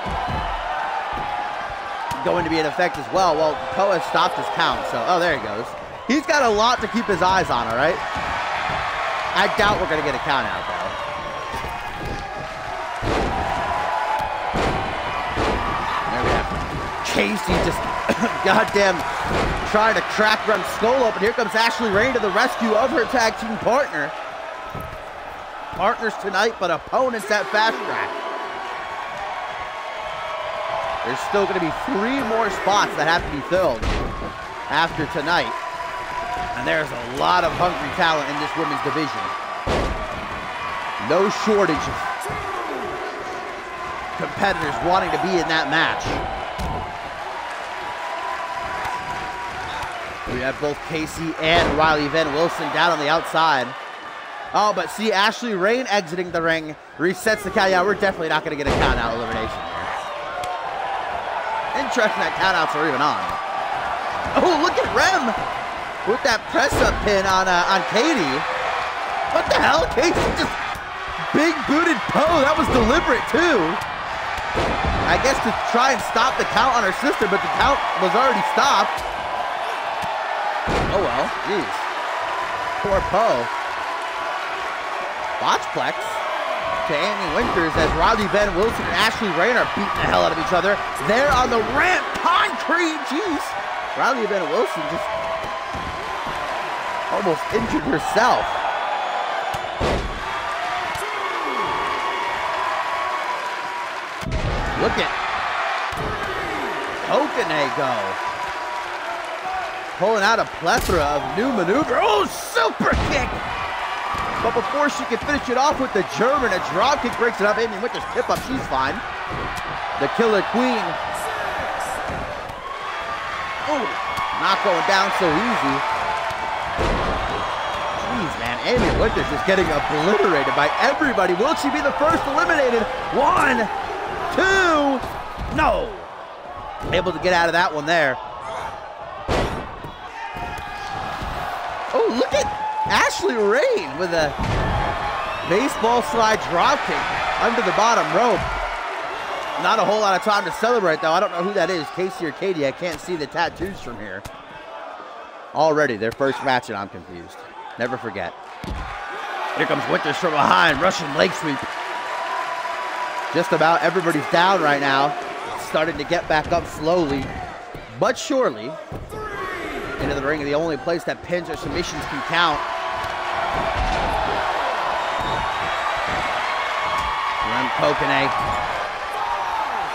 going to be in effect as well. Well, Poe has stopped his count, so, oh, there he goes. He's got a lot to keep his eyes on, all right? I doubt we're going to get a count out, though. Casey just goddamn trying to crack Rem's skull open. Here comes Ashley Rain to the rescue of her tag team partner. Partners tonight, but opponents at Fast Track. There's still going to be 3 more spots that have to be filled after tonight. And there's a lot of hungry talent in this women's division. No shortage of competitors wanting to be in that match. We have both Casey and Riley Van Wilson down on the outside. Oh, but see, Ashley Rain exiting the ring resets the count. Yeah, we're definitely not going to get a count-out elimination here. Interesting that count-outs are even on. Oh, look at Rem with that press-up pin on Katie. What the hell? Casey just big-booted Poe. That was deliberate, too. I guess to try and stop the count on her sister, but the count was already stopped. Oh, well. Jeez. Poor Poe. Botchplex to Amy Winters as Riley Van Wilson and Ashley Rain are beating the hell out of each other. They're on the ramp. Concrete. Jeez. Riley Van Wilson just almost injured herself. Look at Kokane go. Pulling out a plethora of new maneuver. Oh, super kick. But before she can finish it off with the German, a drop kick breaks it up. Amy Winters tip up, she's fine. The Killer Queen. Oh, not going down so easy. Jeez, man, Amy Winters is getting obliterated by everybody. Will she be the first eliminated? 1, 2, no. Able to get out of that one there. Oh, look at Ashley Rain with a baseball slide dropkick under the bottom rope. Not a whole lot of time to celebrate, though. I don't know who that is, Casey or Katie. I can't see the tattoos from here. Already, their first match, and I'm confused. Never forget. Here comes Winters from behind, Russian leg sweep. Just about everybody's down right now. Starting to get back up slowly, but surely. Into the ring, the only place that pins or submissions can count. Rem Kokane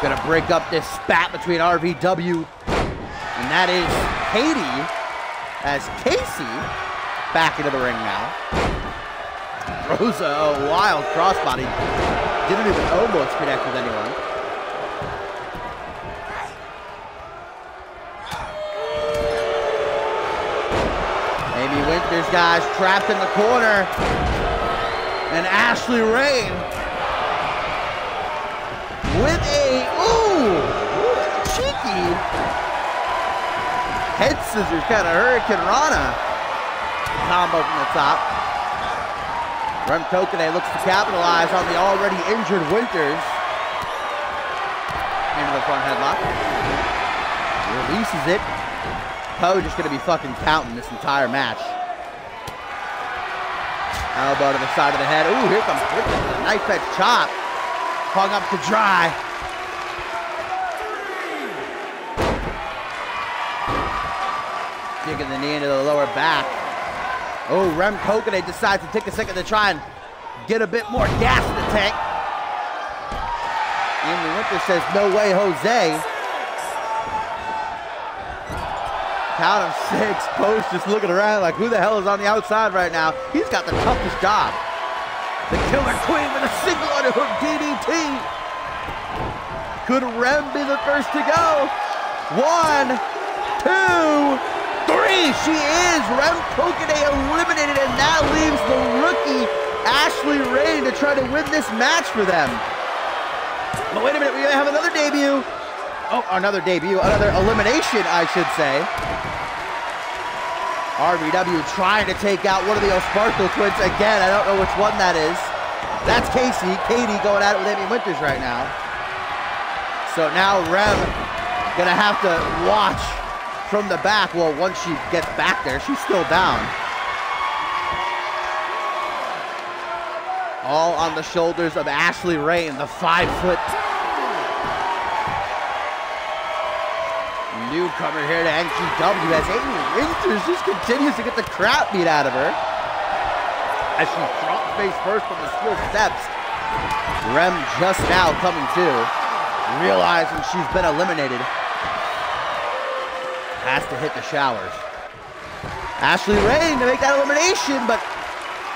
gonna break up this spat between RVW, and that is Katie, as Casey back into the ring now. Throws a wild crossbody. Didn't even almost connect with anyone. Amy Winters, guys, trapped in the corner. And Ashley Rain with a, ooh, cheeky head scissors, kind of Hurricane Rana combo from the top. Rem Kokane looks to capitalize on the already injured Winters. Into the front headlock. Releases it. Poe just going to be fucking counting this entire match. Elbow to the side of the head. Ooh, here comes the knife edge chop. Hung up to dry. Digging the knee into the lower back. Oh, Rem Kokane decides to take a second to try and get a bit more gas in the tank. Amy Winters says, no way, Jose. Count of 6. Poe's just looking around like, who the hell is on the outside right now? He's got the toughest job. The Killer Queen with a single underhook DDT. Could Rem be the first to go? 1, 2, 3. She is. Rem Kokane eliminated, and that leaves the rookie Ashley Rain to try to win this match for them. But wait a minute, we have another debut. Oh, another elimination, I should say. RVW trying to take out one of the O'Sparkle twins again. I don't know which one that is. That's Casey. Katie going at it with Amy Winters right now. So now Rem gonna have to watch from the back. Well, once she gets back there, she's still down. All on the shoulders of Ashley Rain, the 5 foot newcomer here to NGW as Amy Winters just continues to get the crap beat out of her. As she drops face first from the steel steps. Rem just now coming to, realizing she's been eliminated. Has to hit the showers. Ashley Rain to make that elimination, but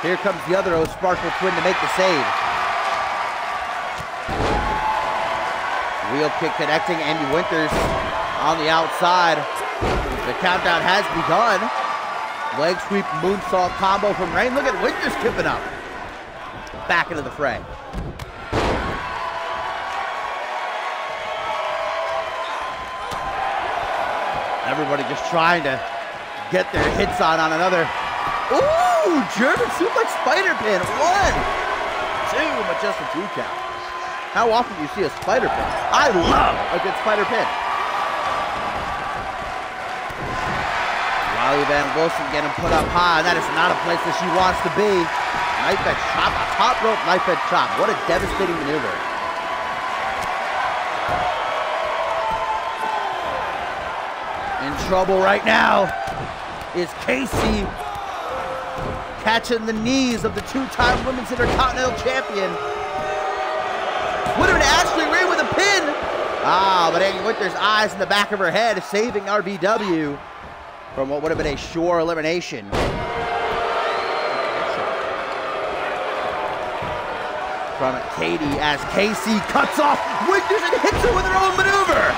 here comes the other O'Sparkle twin to make the save. Wheel kick connecting, Amy Winters on the outside. The countdown has begun. Leg sweep moonsault combo from Rain. Look at Winters tipping up. Back into the fray. Everybody just trying to get their hits on another. Ooh, German suplex spider pin. 1, 2, but just a 2 count. How often do you see a spider pin? I love a good spider pin. Riley Van Wilson getting put up high. That is not a place that she wants to be. Knife edge chop, a top rope knife edge chop. What a devastating maneuver. In trouble right now is Casey, catching the knees of the 2-time Women's Intercontinental Champion. Would have been Ashley Rain with a pin. Ah, but Amy Winters' eyes in the back of her head, saving RBW from what would have been a sure elimination. From Katie as Casey cuts off Winters and hits her with her own maneuver.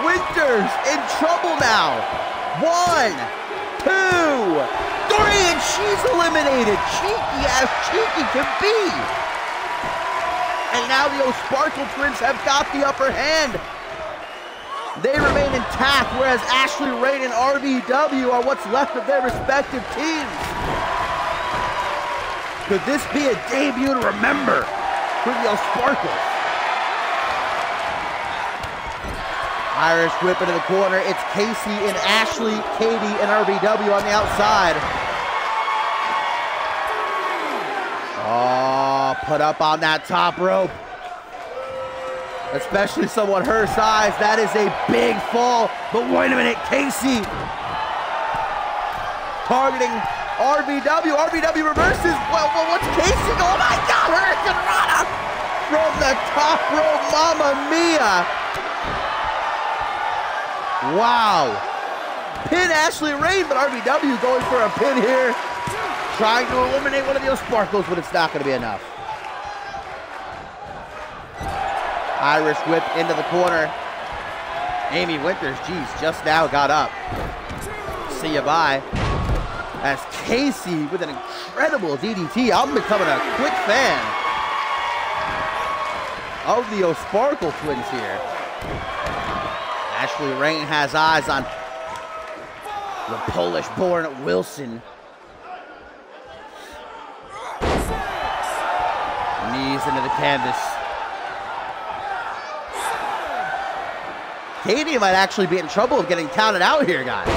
Winters in trouble now. 1, 2, 3, and she's eliminated. Cheeky as cheeky can be. And now the O'Sparkle twins have got the upper hand. They remain intact, whereas Ashley Rain and RBW are what's left of their respective teams. Could this be a debut to remember for the O'Sparkles? Irish whip into the corner. It's Casey and Ashley, Katie and RBW on the outside. Oh, put up on that top rope. Especially someone her size, that is a big fall. But wait a minute, Casey targeting RBW. RBW reverses. Well, what's Casey going? Oh my God, Hurricane Rana from the top rope, Mamma Mia. Wow. Pin Ashley Rain, but RBW going for a pin here. Trying to eliminate one of the O'Sparkles, but it's not going to be enough. Irish whip into the corner. Amy Winters, geez, just now got up. See ya, bye. As Casey with an incredible DDT. I'm becoming a quick fan of the O'Sparkle twins here. Ashley Rain has eyes on the Polish-born Wilson. Knees into the canvas. Katie might actually be in trouble of getting counted out here, guys.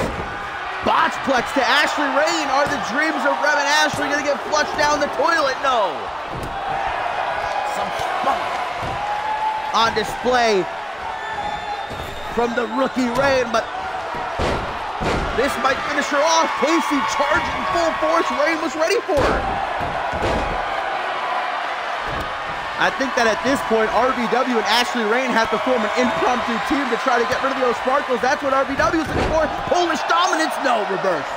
Botchplex to Ashley Rain. Are the dreams of Rem and Ashley going to get flushed down the toilet? No. Some spunk on display from the rookie Rain, but this might finish her off. Casey charging full force. Rain was ready for her. I think that at this point, RBW and Ashley Rain have to form an impromptu team to try to get rid of the O'Sparkles. That's what RBW is looking for. Polish dominance, no, reverse.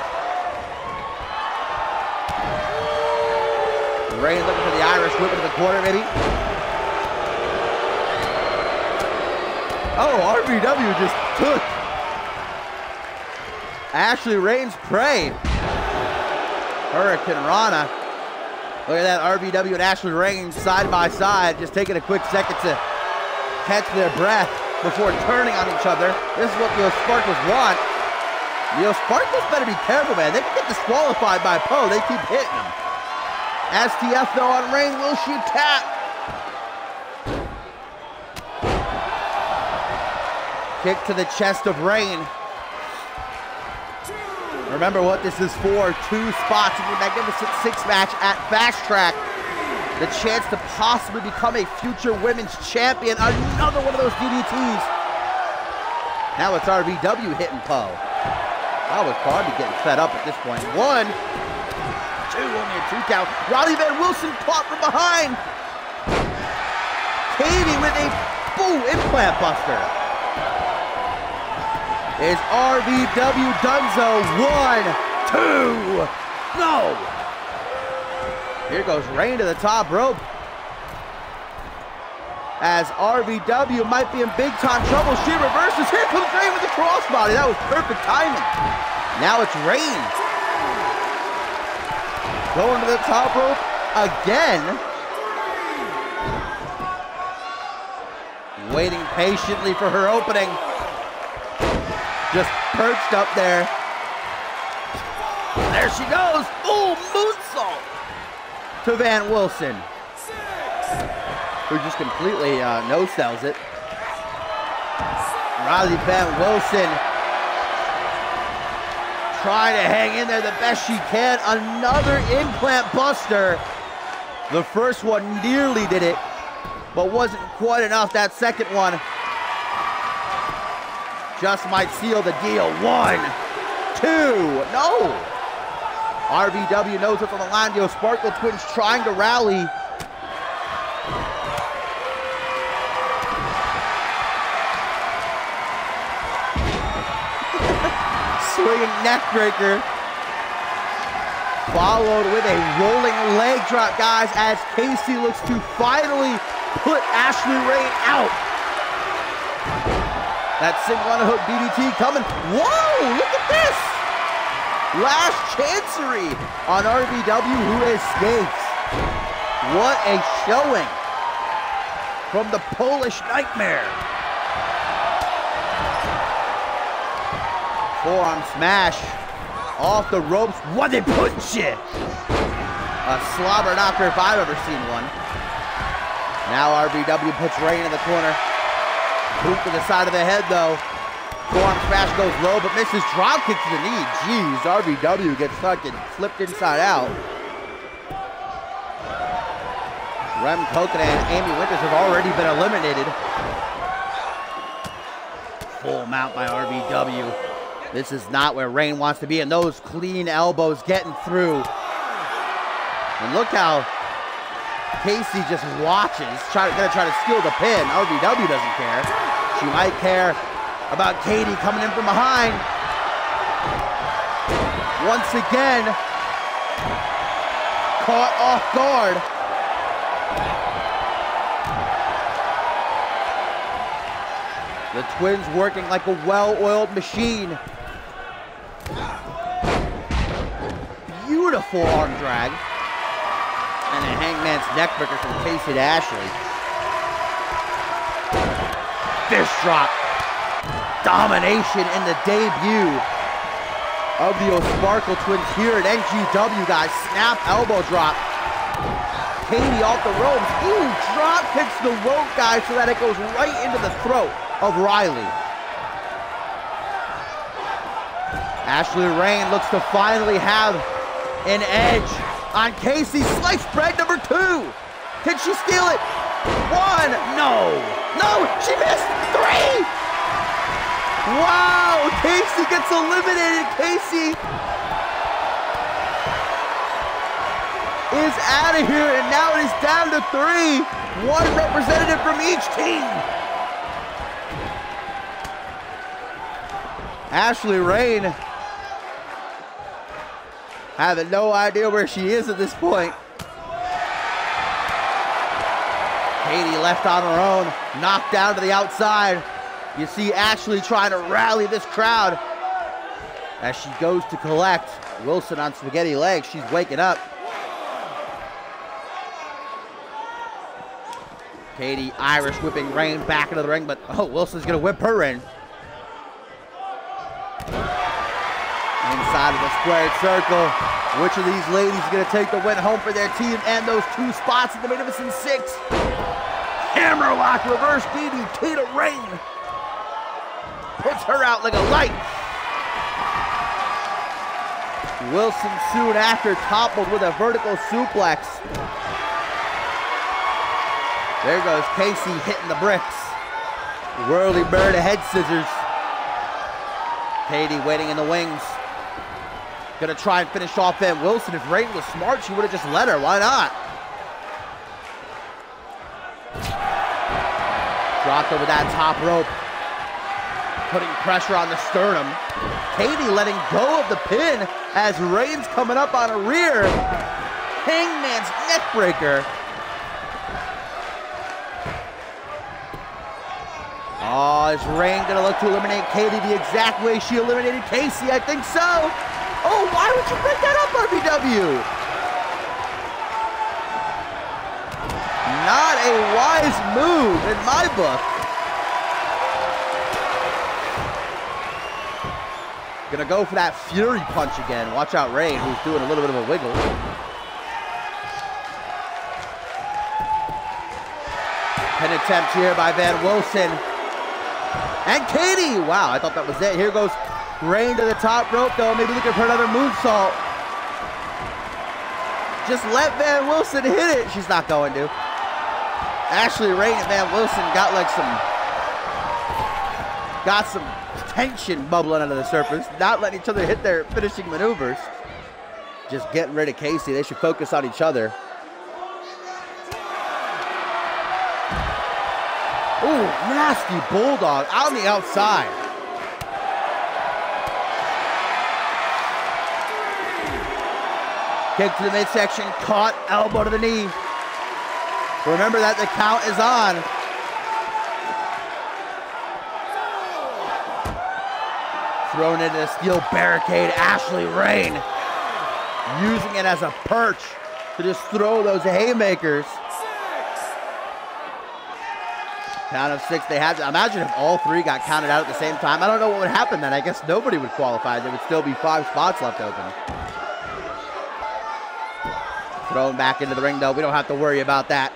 Rain looking for the Irish whip into the corner, maybe. Oh, RBW just took Ashley Rain's prey. Hurricane Rana. Look at that, RBW and Ashley Rain side by side, just taking a quick second to catch their breath before turning on each other. This is what the O'Sparkles want. The O'Sparkles better be careful, man. They can get disqualified by Poe. They keep hitting them. STF though on Rain. Will she tap? Kick to the chest of Rain. Remember what this is for. 2 spots in the Magnificent 6 match at Fast Track. The chance to possibly become a future women's champion. Another one of those DDTs Now it's RVW hitting Poe. I was probably getting fed up at this point. 1, 2, only a 2 count. Riley Van Wilson caught from behind. Katie with a implant buster. Is RVW Dunzo. 1, 2. No. Here goes Rain to the top rope. As RVW might be in big time trouble. She reverses. Here comes Rain with the crossbody. That was perfect timing. Now it's Rain. Going to the top rope again. Waiting patiently for her opening. Just perched up there. There she goes. Ooh, moonsault to Van Wilson, who just completely no-sells it. Riley Van Wilson trying to hang in there the best she can. Another implant buster. The first one nearly did it, but wasn't quite enough. That second one just might seal the deal. 1, 2, no. RVW knows what's on the line. The Sparkle Twins trying to rally. Swinging neckbreaker, followed with a rolling leg drop, guys, as Casey looks to finally put Ashley Rain out. That single on a hook DDT coming. Whoa, look at this. Last chancery on RVW, who escapes. What a showing from the Polish Nightmare. Forearm smash off the ropes. What a punch it! A slobber knocker if I've ever seen one. Now RVW puts Rain in the corner. Boot to the side of the head though. Forearm smash goes low but misses. Drop kick to the knee. Jeez, RVW gets fucking flipped inside out. Rem Coconut and Amy Winters have already been eliminated. Full mount by RVW. This is not where Rain wants to be, and those clean elbows getting through. And look how Casey just watches, gonna try to steal the pin. RVW doesn't care. She might care about Katie coming in from behind. Once again, caught off guard. The Twins working like a well-oiled machine. Beautiful arm drag. And a hangman's neckbreaker from Casey to Ashley. Fist drop. Domination in the debut of the O'Sparkle Twins here at NGW, guys. Snap elbow drop. Katie off the ropes. Ooh, drop kicks the rope, guys, so that it goes right into the throat of Riley. Ashley Rain looks to finally have an edge on Casey. Sliced bread number 2. Can she steal it? 1, no. No, she missed. 3. Wow, Casey gets eliminated. Casey is out of here, and now it is down to 3. 1 representative from each team. Ashley Rain having no idea where she is at this point. Katie left on her own, knocked down to the outside. You see Ashley trying to rally this crowd as she goes to collect. Wilson on spaghetti legs, she's waking up. Katie Irish whipping Rain back into the ring, but Wilson's gonna whip her in. Inside of the squared circle. Which of these ladies is going to take the win home for their team and those 2 spots in the Magnificent 6? Hammerlock reverse DDT to Rain. Puts her out like a light. Wilson soon after toppled with a vertical suplex. There goes Casey hitting the bricks. Whirly bird head scissors. Katie waiting in the wings. Gonna try and finish off Van Wilson. If Rain was smart, she would have just let her. Why not? Dropped over that top rope. Putting pressure on the sternum. Katie letting go of the pin as Rain's coming up on a rear Hangman's neckbreaker. Oh, is Rain gonna look to eliminate Katie the exact way she eliminated Casey? I think so. Oh, why would you break that up, RBW? Not a wise move in my book. Gonna go for that Fury punch again. Watch out, Rain, who's doing a little bit of a wiggle. Pin attempt here by Van Wilson. And Katie! Wow, I thought that was it. Here goes Rain to the top rope, though. Maybe looking for another moonsault. Just let Van Wilson hit it. She's not going to. Ashley Rain and Van Wilson got some tension bubbling under the surface. Not letting each other hit their finishing maneuvers. Just getting rid of Casey. They should focus on each other. Ooh, nasty bulldog on the outside. Kick to the midsection, caught, elbow to the knee. Remember that the count is on. Thrown into the steel barricade, Ashley Rain using it as a perch to just throw those haymakers. Count of 6 they had. Imagine if all 3 got counted out at the same time. I don't know what would happen then. I guess nobody would qualify. There would still be 5 spots left open. Thrown back into the ring, though. We don't have to worry about that.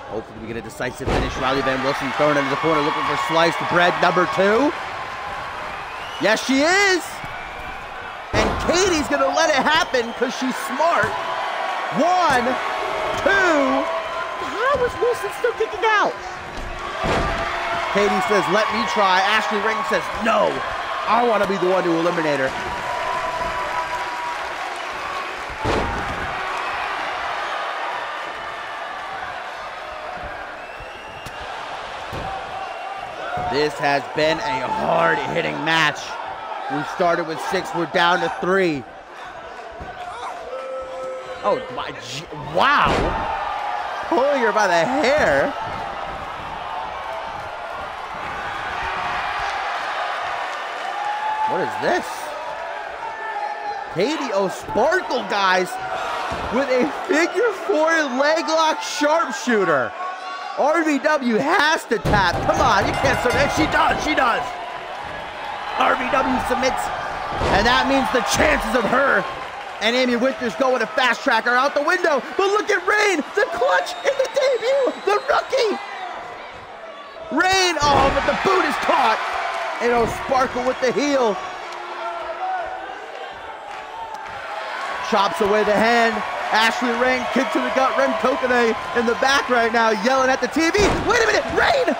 Hopefully we get a decisive finish. Riley Van Wilson thrown into the corner looking for sliced bread number 2. Yes, she is. And Katie's going to let it happen because she's smart. 1, 2. How is Wilson still kicking out? Katie says, let me try. Ashley Rain says, no. I want to be the one to eliminate her. This has been a hard-hitting match. We started with 6. We're down to 3. Oh, my, wow. Pulling her by the hair. What is this? Katie O'Sparkle, guys, with a figure 4 leg lock sharpshooter. RBW has to tap. Come on, you can't submit. She does, she does. RBW submits, and that means the chances of her and Amy Winters going to fast track are out the window. But look at Rain, the clutch in the debut, the rookie. Rain, oh, but the boot is caught. And O'Sparkle with the heel. Chops away the hand. Ashley Rain, kick to the gut. Rem Kokone in the back right now, yelling at the TV. Wait a minute, Rain!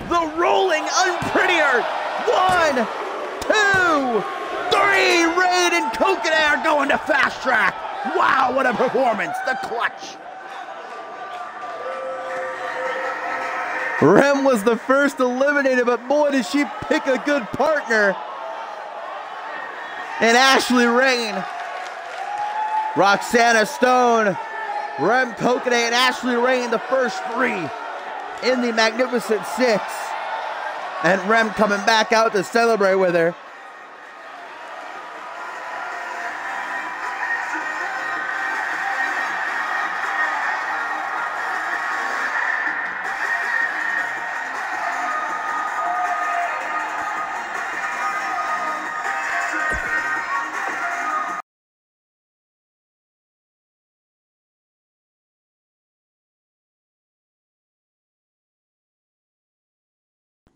The rolling unprettier. 1, 2, 3. Rain and Kokone are going to fast track. Wow, what a performance. The clutch. Rem was the first eliminated, but boy, did she pick a good partner. And Ashley Rain, Roxana Stone, Rem Kokone, and Ashley Rain, the first 3 in the Magnificent 6. And Rem coming back out to celebrate with her.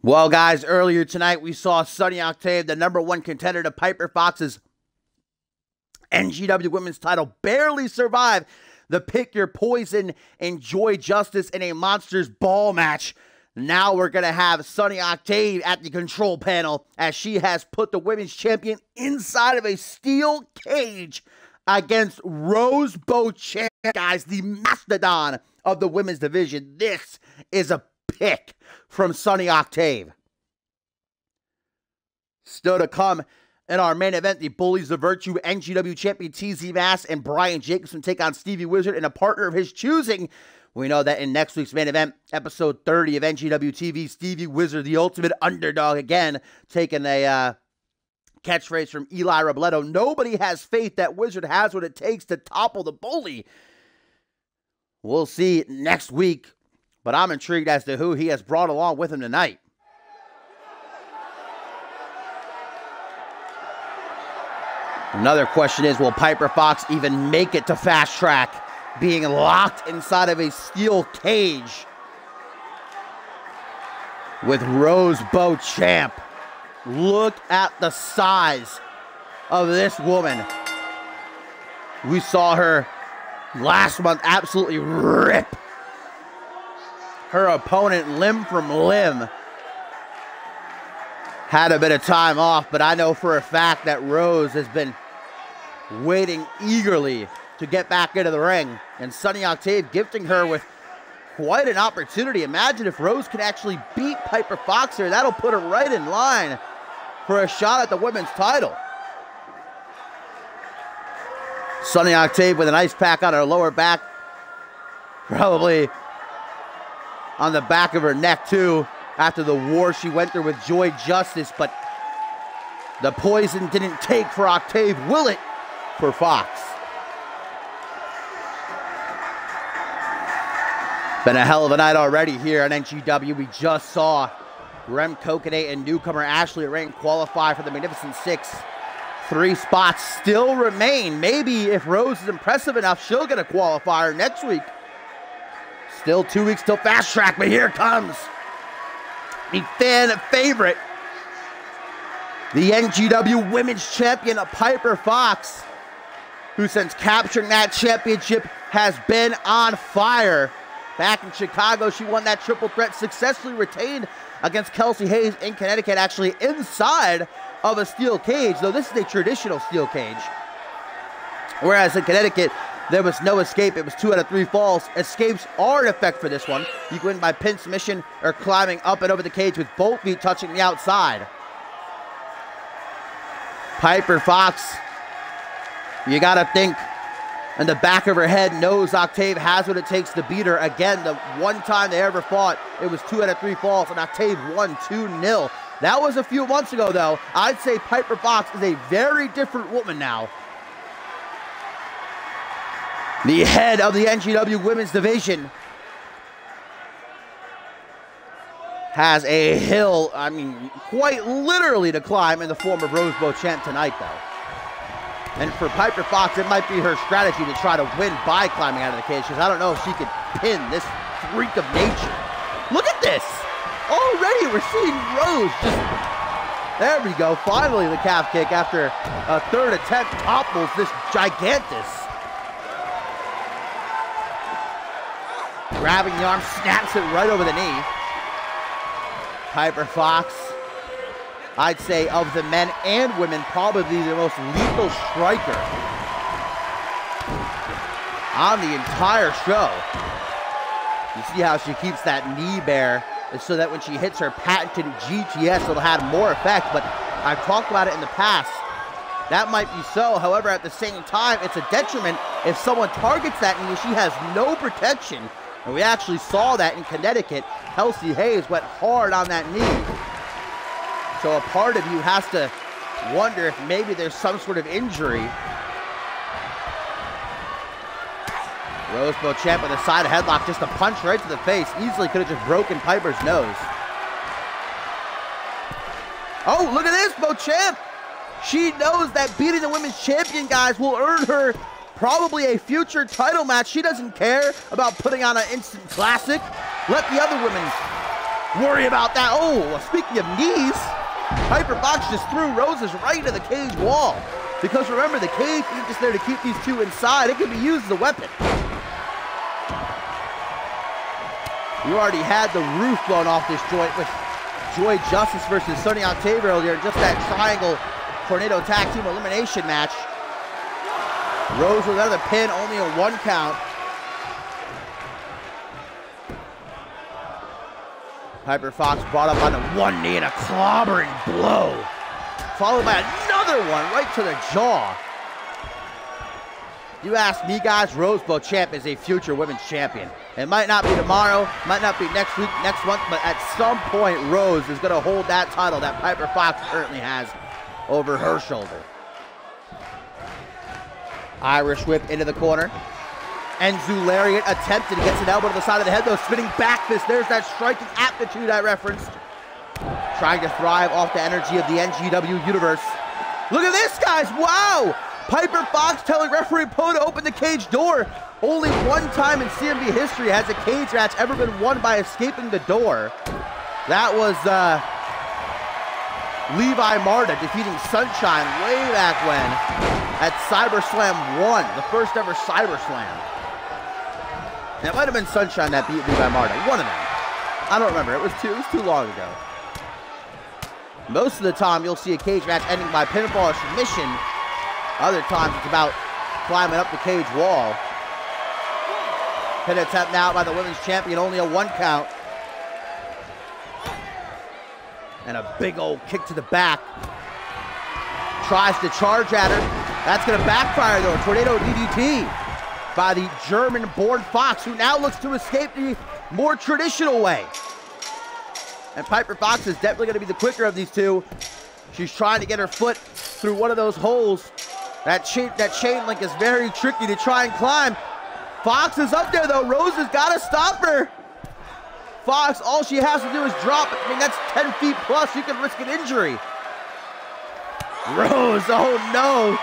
Well, guys, earlier tonight we saw Sunny Octave, the #1 contender to Piper Fox's NGW Women's title, barely survive the Pick Your Poison and Joy Justice in a Monsters Ball match Now we're going to have Sunny Octave at the control panel as she has put the women's champion inside of a steel cage against Rose Beauchamp, guys, the mastodon of the women's division. This is a pick from Sunny Octave. Still to come in our main event, the Bullies of Virtue NGW champion TZ Mass and Brian Jacobson take on Stevie Wizard and a partner of his choosing. We know that in next week's main event, episode 30 of NGW TV, Stevie Wizard, the ultimate underdog, again, taking a catchphrase from Eli Robledo. Nobody has faith that Wizard has what it takes to topple the Bully. We'll see next week, but I'm intrigued as to who he has brought along with him tonight. Another question is, will Piper Fox even make it to Fast Track, being locked inside of a steel cage with Rose Beauchamp? Look at the size of this woman. We saw her last month absolutely rip her opponent limb from limb. Had a bit of time off, but I know for a fact that Rose has been waiting eagerly to get back into the ring, and Sunny Octave gifting her with quite an opportunity. Imagine if Rose can actually beat Piper Fox here. That'll put her right in line for a shot at the women's title. Sunny Octave with an ice pack on her lower back, probably on the back of her neck too, after the war she went through with Joy Justice, but the poison didn't take for Octave, will it for Fox? Been a hell of a night already here on NGW. We just saw Rem Kokade and newcomer Ashley Rain qualify for the Magnificent Six. 3 spots still remain. Maybe if Rose is impressive enough, she'll get a qualifier next week. Still 2 weeks till Fast Track, but here comes the fan favorite, the NGW Women's Champion, Piper Fox, who since capturing that championship has been on fire. Back in Chicago, she won that triple threat, successfully retained against Kelsey Hayes in Connecticut, actually inside of a steel cage, though this is a traditional steel cage. Whereas in Connecticut, there was no escape. It was 2 out of 3 falls. Escapes are in effect for this one. You can win by pin submission or climbing up and over the cage with both feet touching the outside. Piper Fox, you got to think in the back of her head, knows Octave has what it takes to beat her. Again, the one time they ever fought, it was 2 out of 3 falls, and Octave won 2-0. That was a few months ago, though. I'd say Piper Fox is a very different woman now. The head of the NGW Women's Division has a hill, I mean, quite literally to climb in the form of Rose Beauchamp tonight, though. And for Piper Fox, it might be her strategy to try to win by climbing out of the cage, because I don't know if she could pin this freak of nature. Look at this! Already we're seeing Rose just... There we go, finally the calf kick after a 3rd attempt topples this gigantus. Grabbing the arm, snaps it right over the knee. Piper Fox, I'd say of the men and women, probably the most lethal striker on the entire show. You see how she keeps that knee bare, so that when she hits her patented GTS, it'll have more effect. But I've talked about it in the past. That might be so. However, at the same time, it's a detriment if someone targets that knee. She has no protection. And we actually saw that in Connecticut. Kelsey Hayes went hard on that knee. So a part of you has to wonder if maybe there's some sort of injury. Rose Beauchamp with a side headlock, just a punch right to the face. Easily could have just broken Piper's nose. Oh, look at this, Beauchamp. She knows that beating the women's champion, guys, will earn her probably a future title match. She doesn't care about putting on an instant classic. Let the other women worry about that. Oh, speaking of knees, Piper Fox just threw Rose's right into the cage wall. Because remember, the cage isn't just there to keep these two inside. It can be used as a weapon. You already had the roof blown off this joint with Joy Justice versus Sonny Octave earlier. Just that triangle tornado tag team elimination match. Rose with another pin, only a 1 count. Piper Fox brought up on the 1 knee and a clobbering blow. Followed by another one right to the jaw. You ask me, guys, Rose Beauchamp is a future women's champion. It might not be tomorrow, might not be next week, next month, but at some point, Rose is going to hold that title that Piper Fox currently has over her shoulder. Irish whip into the corner. Enzu Lariat attempted to get an elbow to the side of the head, though. Spinning back fist. There's that striking aptitude I referenced. Trying to thrive off the energy of the NGW universe. Look at this, guys. Wow. Piper Fox telling referee Poe to open the cage door. Only 1 time in CMV history has a cage match ever been won by escaping the door. That was Levi Marta defeating Sunshine way back when at CyberSlam 1, the first ever CyberSlam. It might have been Sunshine that beat Levi Marta, one of them. I don't remember, it was too long ago. Most of the time you'll see a cage match ending by pinfall or submission. Other times it's about climbing up the cage wall. Pin attempt now by the women's champion, only a 1 count. And a big old kick to the back. Tries to charge at her. That's going to backfire though. A tornado DDT by the German-born Fox, who now looks to escape the more traditional way. And Piper Fox is definitely going to be the quicker of these two. She's trying to get her foot through one of those holes. That chain link is very tricky to try and climb. Fox is up there though. Rose has got to stop her. Fox, all she has to do is drop. I mean, that's 10 feet plus. You can risk an injury. Rose, oh no.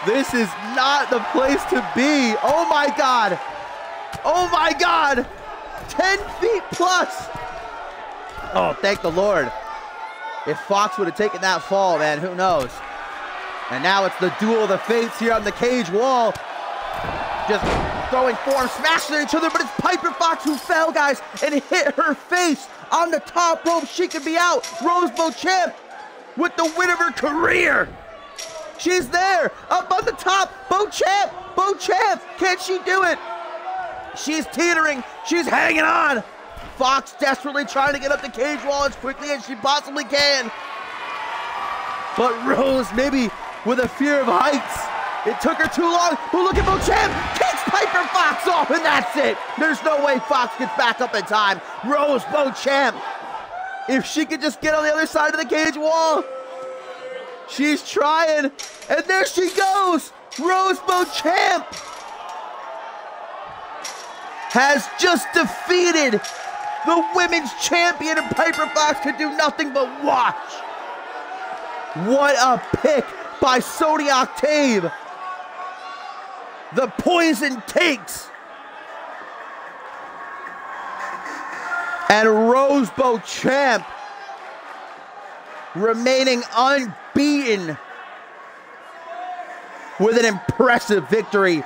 This is not the place to be. Oh my God. Oh my God. 10 feet plus. Oh, thank the Lord. If Fox would have taken that fall, man, who knows? And now it's the duel of the fates here on the cage wall. Just throwing forms, smashing at each other, but it's Piper Fox who fell, guys, and hit her face on the top rope. She could be out. Rose Beauchamp with the win of her career. She's there, up on the top. Beauchamp, Beauchamp, can she do it? She's teetering, she's hanging on. Fox desperately trying to get up the cage wall as quickly as she possibly can. But Rose, maybe with a fear of heights, it took her too long. Oh, look at Beauchamp, kicks Piper Fox off, and that's it. There's no way Fox gets back up in time. Rose Beauchamp, if she could just get on the other side of the cage wall. She's trying, and there she goes. Rose Beauchamp has just defeated the women's champion, and Piper Fox could do nothing but watch. What a pick by Sonny Octave. The poison takes. And Rose Beauchamp remaining unbeaten with an impressive victory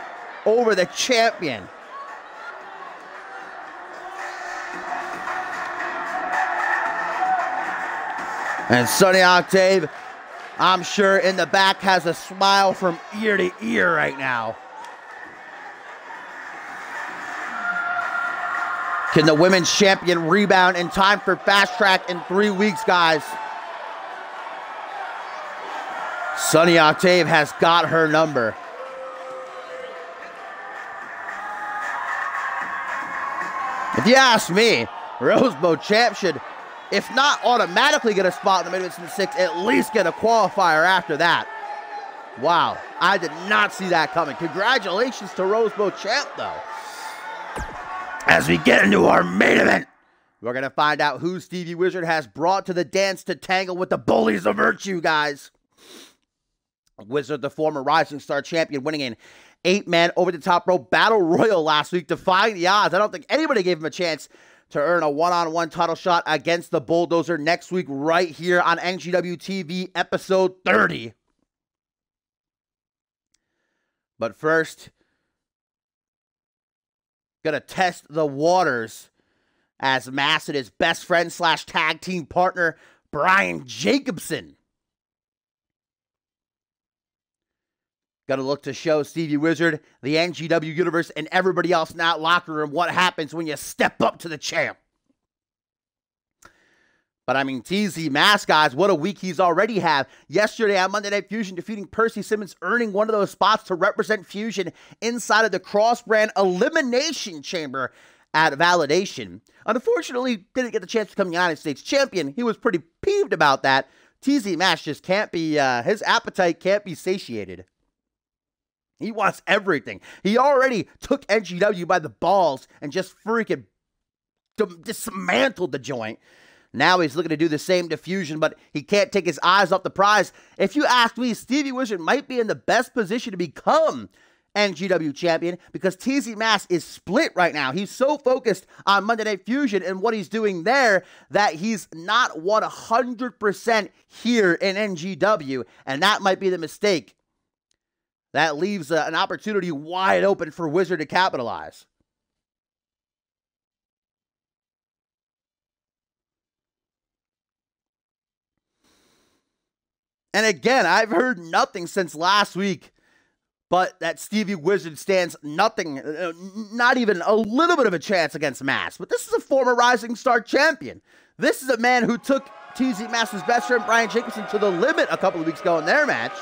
over the champion. And Sonny Octave, I'm sure in the back, has a smile from ear to ear right now. Can the women's champion rebound in time for Fast Track in 3 weeks, guys? Sonny Octave has got her number. If you ask me, Rose Beauchamp should, if not automatically get a spot in the Mid-Atlantic 6, at least get a qualifier after that. Wow, I did not see that coming. Congratulations to Rose Beauchamp, though. As we get into our main event, we're going to find out who Stevie Wizard has brought to the dance to tangle with the bullies of virtue, guys. Wizard, the former Rising Star champion, winning an 8-man over-the-top rope battle royal last week, defying the odds. I don't think anybody gave him a chance to earn a one-on-one title shot against the Bulldozer next week right here on NGW TV episode 30. But first, Gonna test the waters as Mass and his best friend / tag team partner, Brian Jacobson. Gonna look to show Stevie Wizard, the NGW Universe, and everybody else in that locker room what happens when you step up to the champ. But I mean, TZ Mass, guys, what a week he's already had. Yesterday on Monday Night Fusion, defeating Percy Simmons, earning one of those spots to represent Fusion inside of the cross-brand elimination chamber at Validation. Unfortunately, didn't get the chance to become United States champion. He was pretty peeved about that. TZ Mass just can't be, his appetite can't be satiated. He wants everything. He already took NGW by the balls and just freaking dismantled the joint. Now he's looking to do the same to Fusion, but he can't take his eyes off the prize. If you ask me, Stevie Wizard might be in the best position to become NGW champion because TZ Mass is split right now. He's so focused on Monday Night Fusion and what he's doing there that he's not 100% here in NGW, and that might be the mistake. That leaves an opportunity wide open for Wizard to capitalize. And again, I've heard nothing since last week, but that Stevie Wizard stands nothing, not even a little bit of a chance against Mass. But this is a former Rising Star champion. This is a man who took TZ Mass's best friend, Brian Jacobson, to the limit a couple of weeks ago in their match.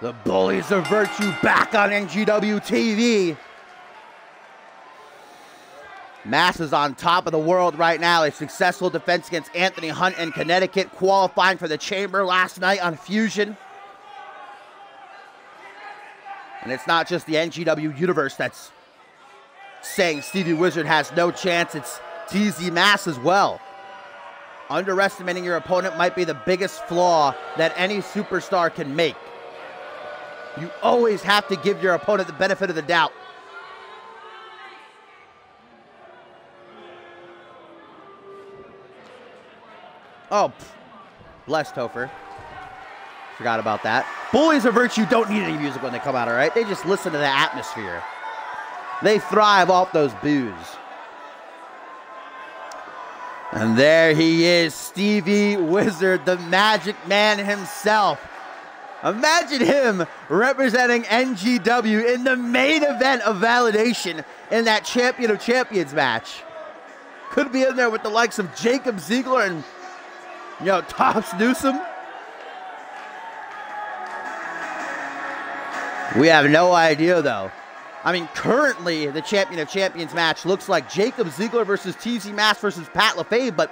The Bullies of Virtue back on NGW TV. Mass is on top of the world right now. A successful defense against Anthony Hunt in Connecticut, qualifying for the Chamber last night on Fusion. And it's not just the NGW Universe that's saying Stevie Wizard has no chance. It's TZ Mass as well. Underestimating your opponent might be the biggest flaw that any superstar can make. You always have to give your opponent the benefit of the doubt. Oh, bless Topher. Forgot about that. Bullies of Virtue don't need any music when they come out, all right? They just listen to the atmosphere. They thrive off those boos. And there he is, Stevie Wizard, the Magic Man himself. Imagine him representing NGW in the main event of Validation in that Champion of Champions match. Could be in there with the likes of Jacob Ziegler and, you know, Tops Newsom. We have no idea, though. I mean, currently, the Champion of Champions match looks like Jacob Ziegler versus TZ Mass versus Pat LaFave, but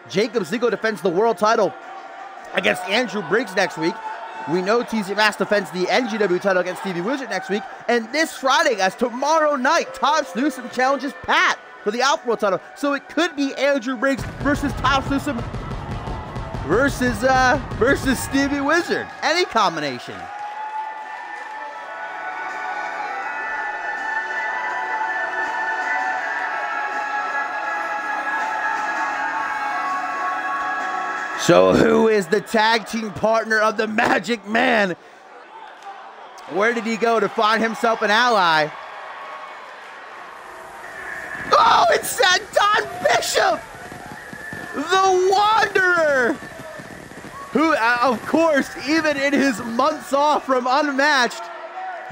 Jacob Ziegler defends the world title against Andrew Briggs next week. We know TZ Mass defends the NGW title against Stevie Wizard next week. And this Friday, guys, tomorrow night, Tops Newsom challenges Pat for the Alpha World title. So it could be Andrew Briggs versus Tops Newsom versus Stevie Wizard. Any combination. So who is the tag team partner of the Magic Man? Where did he go to find himself an ally? Oh, it's Don Bishop! The Wanderer! Who, of course, even in his months off from Unmatched,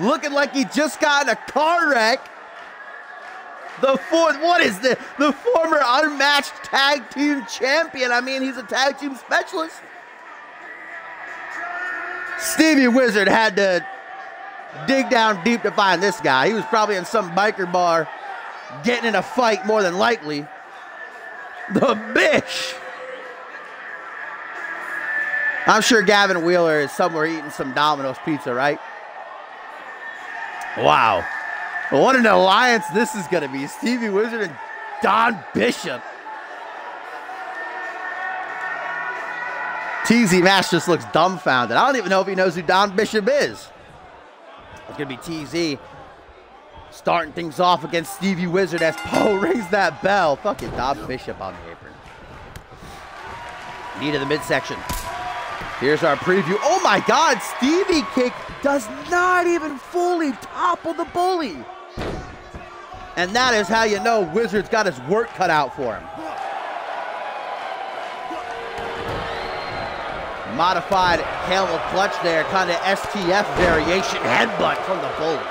looking like he just got in a car wreck. The former Unmatched tag team champion. I mean, he's a tag team specialist. Stevie Wizard had to dig down deep to find this guy. He was probably in some biker bar getting in a fight, more than likely. The Bish. I'm sure Gavin Wheeler is somewhere eating some Domino's pizza, right? Wow. What an alliance this is going to be. Stevie Wizard and Don Bishop. TZ Mass just looks dumbfounded. I don't even know if he knows who Don Bishop is. It's going to be TZ starting things off against Stevie Wizard as Poe rings that bell. Fucking Don Bishop on the apron. Knee to the midsection. Here's our preview. Oh my God, Stevie kick does not even fully topple the bully. And that is how you know Wizard's got his work cut out for him. Modified camel clutch there, kind of STF variation headbutt from the bully.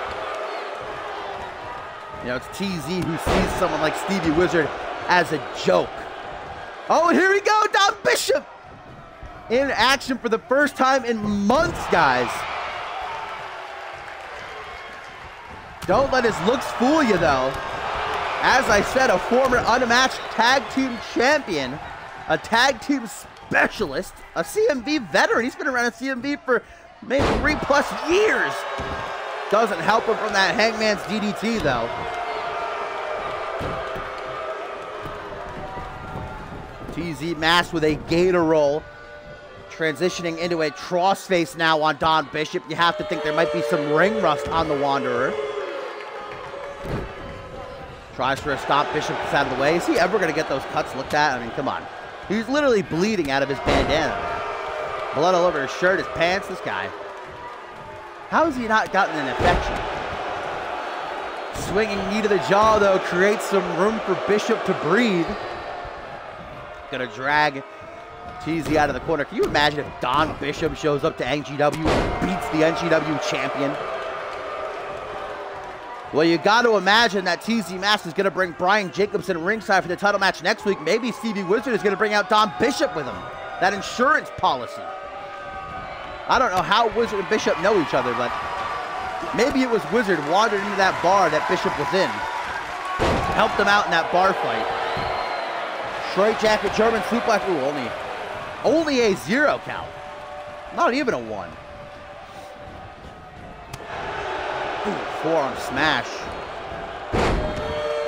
You know, it's TZ who sees someone like Stevie Wizard as a joke. Oh, and here we go, Dom Bishop in action for the first time in months, guys. Don't let his looks fool you, though. As I said, a former unmatched tag team champion, a tag team specialist, a CMV veteran. He's been around a CMV for maybe 3+ years. Doesn't help him from that Hangman's DDT, though. TZ Mask with a gator roll. Transitioning into a crossface now on Don Bishop. You have to think there might be some ring rust on the Wanderer. Tries for a stop. Bishop gets out of the way. Is he ever going to get those cuts looked at? I mean, come on. He's literally bleeding out of his bandana. Blood all over his shirt, his pants, this guy. How has he not gotten an infection? Swinging knee to the jaw, though, creates some room for Bishop to breathe. Gonna drag TZ out of the corner. Can you imagine if Don Bishop shows up to NGW and beats the NGW champion? Well, you got to imagine that TZ Mask is going to bring Brian Jacobson ringside for the title match next week. Maybe Stevie Wizard is going to bring out Don Bishop with him. That insurance policy. I don't know how Wizard and Bishop know each other, but maybe it was Wizard wandered into that bar that Bishop was in. Helped him out in that bar fight. Straight jacket, German suplex. Ooh, only a 0 count. Not even a 1. Ooh, forearm smash.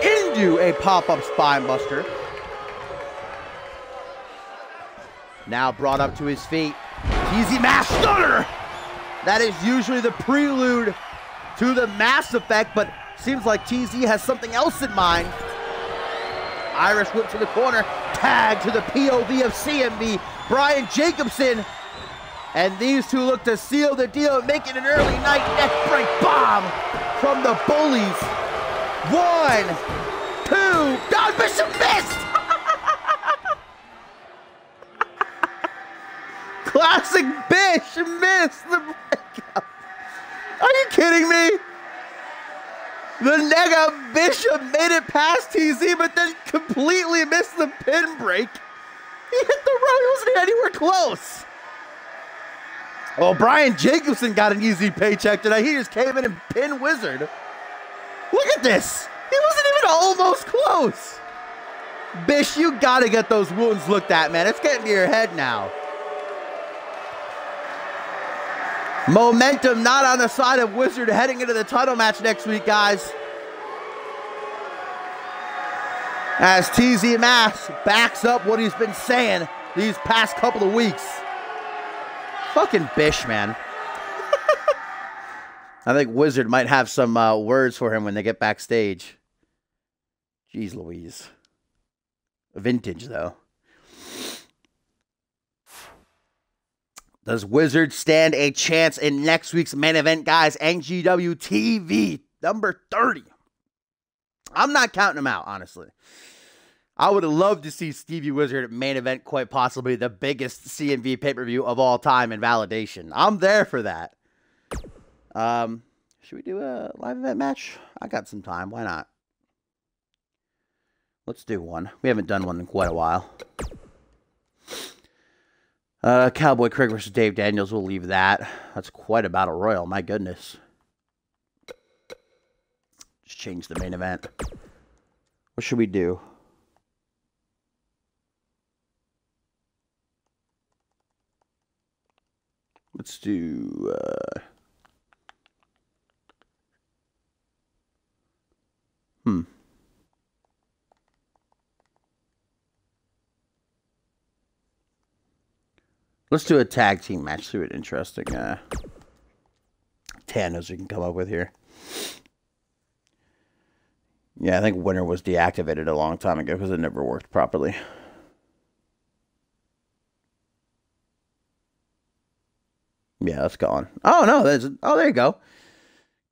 Into a pop-up spine buster. Now brought up to his feet. TZ Mask Stunner! That is usually the prelude to the Mass Effect, but seems like TZ has something else in mind. Irish whip to the corner. Tag to the POV of CMV, Brian Jacobson. And these two look to seal the deal and make it an early night neck break bomb from the bullies. 1, 2, Don Bishop missed! Classic Bish missed the breakup. Are you kidding me? The nega Bishop made it past TZ, but then completely missed the pin break. He hit the rope. He wasn't anywhere close. Well, Brian Jacobson got an easy paycheck today. He just came in and pinned Wizard. Look at this. He wasn't even almost close. Bish, you got to get those wounds looked at, man. It's getting to your head now. Momentum not on the side of Wizard heading into the title match next week, guys. As TZ Mask backs up what he's been saying these past couple of weeks. Fucking Bish, man. I think Wizard might have some words for him when they get backstage. Jeez Louise. Vintage, though. Does Wizard stand a chance in next week's main event, guys? NGW TV number 30. I'm not counting him out, honestly. I would have loved to see Stevie Wizard at main event, quite possibly the biggest CMV pay-per-view of all time in Validation. I'm there for that. Should we do a live event match? I got some time. Why not? Let's do one. We haven't done one in quite a while. Cowboy Craig versus Dave Daniels. We'll leave that. That's quite a battle royal. My goodness. Just change the main event. What should we do? Let's do... Let's do a tag team match. See what interesting tandos we can come up with here. Yeah, I think winner was deactivated a long time ago because it never worked properly. Yeah, that's gone. Oh, no. Oh, there you go.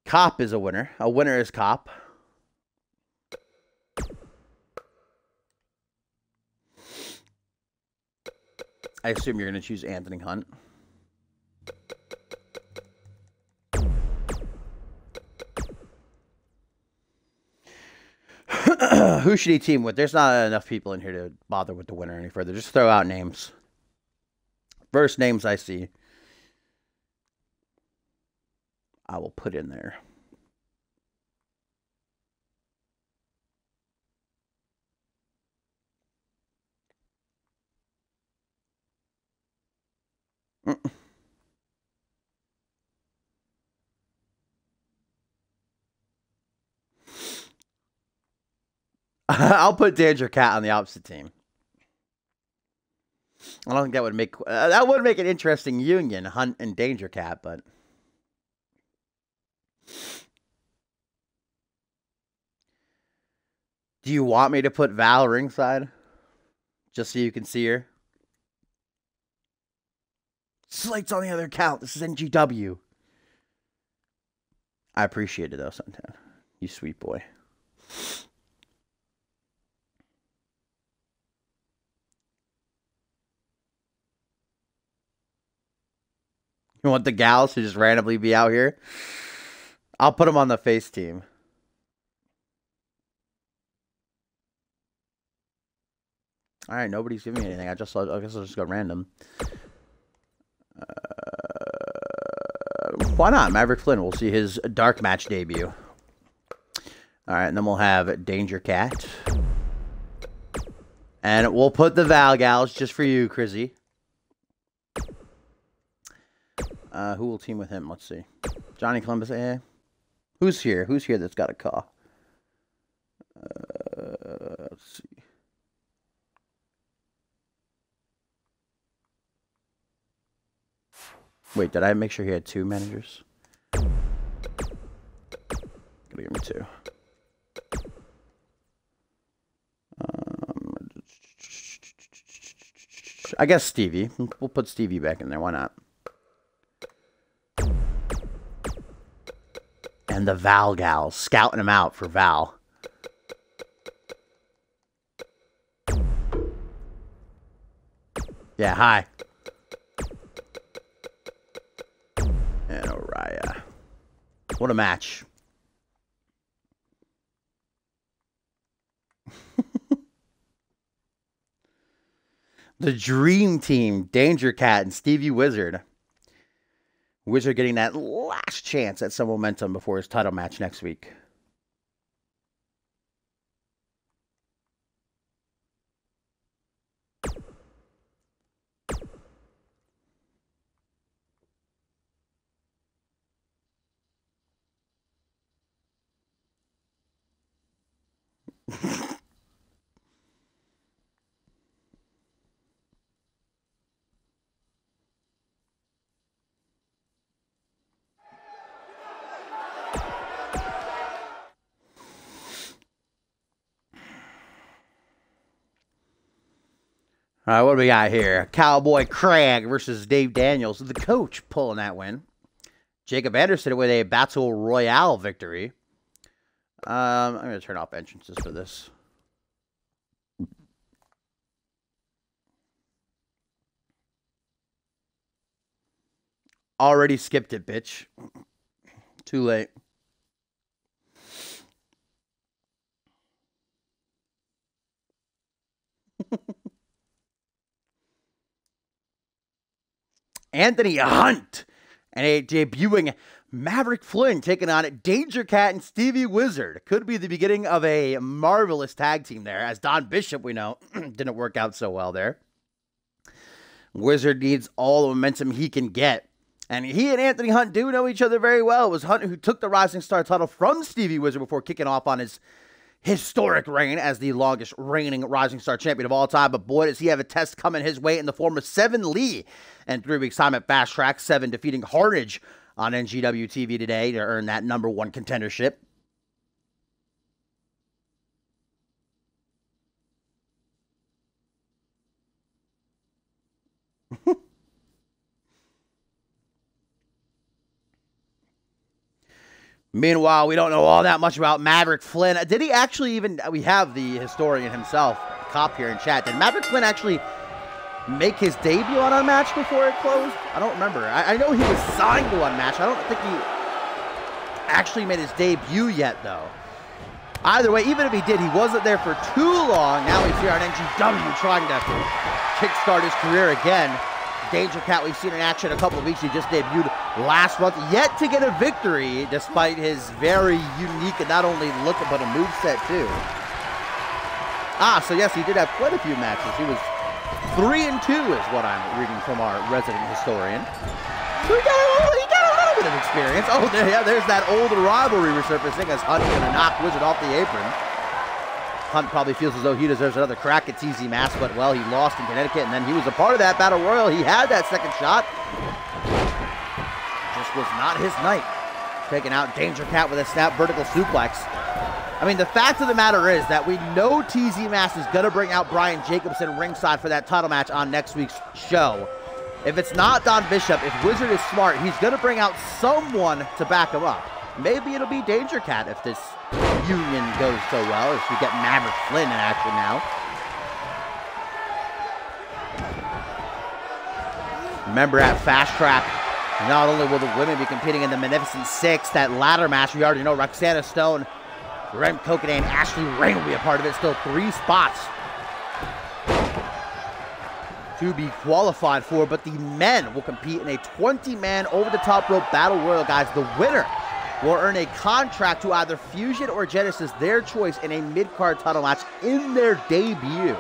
Cop is a winner. A winner is Cop. I assume you're going to choose Anthony Hunt. Who should he team with? There's not enough people in here to bother with the winner any further. Just throw out names. First names I see, I will put in there. I'll put Danger Cat on the opposite team. I don't think that would make an interesting union, Hunt and Danger Cat, but do you want me to put Val ringside? Just so you can see her? Slate's on the other account. This is NGW. I appreciate it though, Suntan. You sweet boy. You want the gals to just randomly be out here? I'll put them on the face team. All right, nobody's giving me anything. I guess I'll just go random. Why not? Maverick Flynn. We'll see his dark match debut. All right, and then we'll have Danger Cat. And we'll put the Val gals just for you, Crizzy. Who will team with him? Let's see. Johnny Columbus. Who's here? Who's here that's got a call? Let's see. Wait, did I make sure he had 2 managers? Gotta give me 2. I guess Stevie. We'll put Stevie back in there. Why not? And the Val gals. Scouting him out for Val. Yeah, hi. And Oriah. What a match. The Dream Team, Danger Cat and Stevie Wizard. Wizard getting that last chance at some momentum before his title match next week. All right, what do we got here? Cowboy Craig versus Dave Daniels. The coach pulling that win. Jacob Anderson with a Battle Royale victory. I'm going to turn off entrances for this. Already skipped it, bitch. Too late. Anthony Hunt and a debuting Maverick Flynn taking on Danger Cat and Stevie Wizard. Could be the beginning of a marvelous tag team there, as Don Bishop, we know, didn't work out so well there. Wizard needs all the momentum he can get. And he and Anthony Hunt do know each other very well. It was Hunt who took the Rising Star title from Stevie Wizard before kicking off on his historic reign as the longest reigning Rising Star champion of all time. But boy, does he have a test coming his way in the form of Seven Lee. And 3 weeks' time at Fast Track, Seven defeating Carnage on NGW TV today to earn that #1 contendership. Meanwhile, we don't know all that much about Maverick Flynn. Did he actually even... We have the historian himself, Cop, here in chat. Did Maverick Flynn actually make his debut on Unmatched before it closed? I don't remember. I know he was signed to Unmatched. I don't think he actually made his debut yet, though. Either way, even if he did, he wasn't there for too long. Now he's here on NGW trying to kickstart his career again. Danger Cat, we've seen in action a couple of weeks. He just debuted last month, yet to get a victory, despite his very unique, and not only look, but a moveset too. So yes, he did have quite a few matches. He was 3-2 is what I'm reading from our resident historian. So he got a little bit of experience. Oh, there's that old rivalry resurfacing as Hunt's gonna knock Wizard off the apron. Hunt probably feels as though he deserves another crack at TZ Mask, but, well, he lost in Connecticut, and then he was a part of that Battle Royal. He had that second shot. Just was not his night. Taking out Danger Cat with a snap vertical suplex. I mean, the fact of the matter is that we know TZ Mask is going to bring out Brian Jacobson ringside for that title match on next week's show. If it's not Don Bishop, if Wizard is smart, he's going to bring out someone to back him up. Maybe it'll be Danger Cat if this union goes so well, as we get Maverick Flynn in action now. Remember, at Fast Track, not only will the women be competing in the Magnificent Six, that ladder match, we already know Roxana Stone, Rem Kokine, and Ashley Rain will be a part of it. Still 3 spots to be qualified for, but the men will compete in a 20-man over-the-top rope battle royal, guys. The winner will earn a contract to either Fusion or Genesis, their choice, in a mid-card title match in their debut.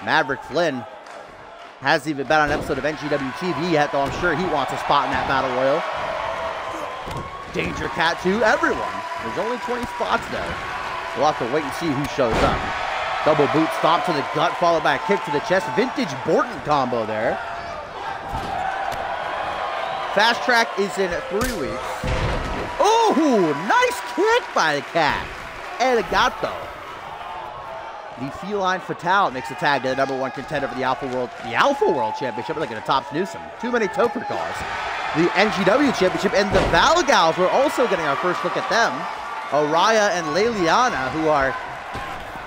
Maverick Flynn hasn't even been on an episode of NGW TV yet, though I'm sure he wants a spot in that battle royal. Danger Cat too, everyone. There's only 20 spots though. We'll have to wait and see who shows up. Double boot stomp to the gut, followed by a kick to the chest. Vintage Borton combo there. Fast Track is in 3 weeks. Oh, nice kick by the Cat. Arigato. The Feline Fatale makes a tag to the #1 contender for the Alpha World Championship. We're looking at Tops Newsom. Too many Topher calls. The NGW Championship and the Val Gals. We're also getting our first look at them. Araya and Leliana, who are,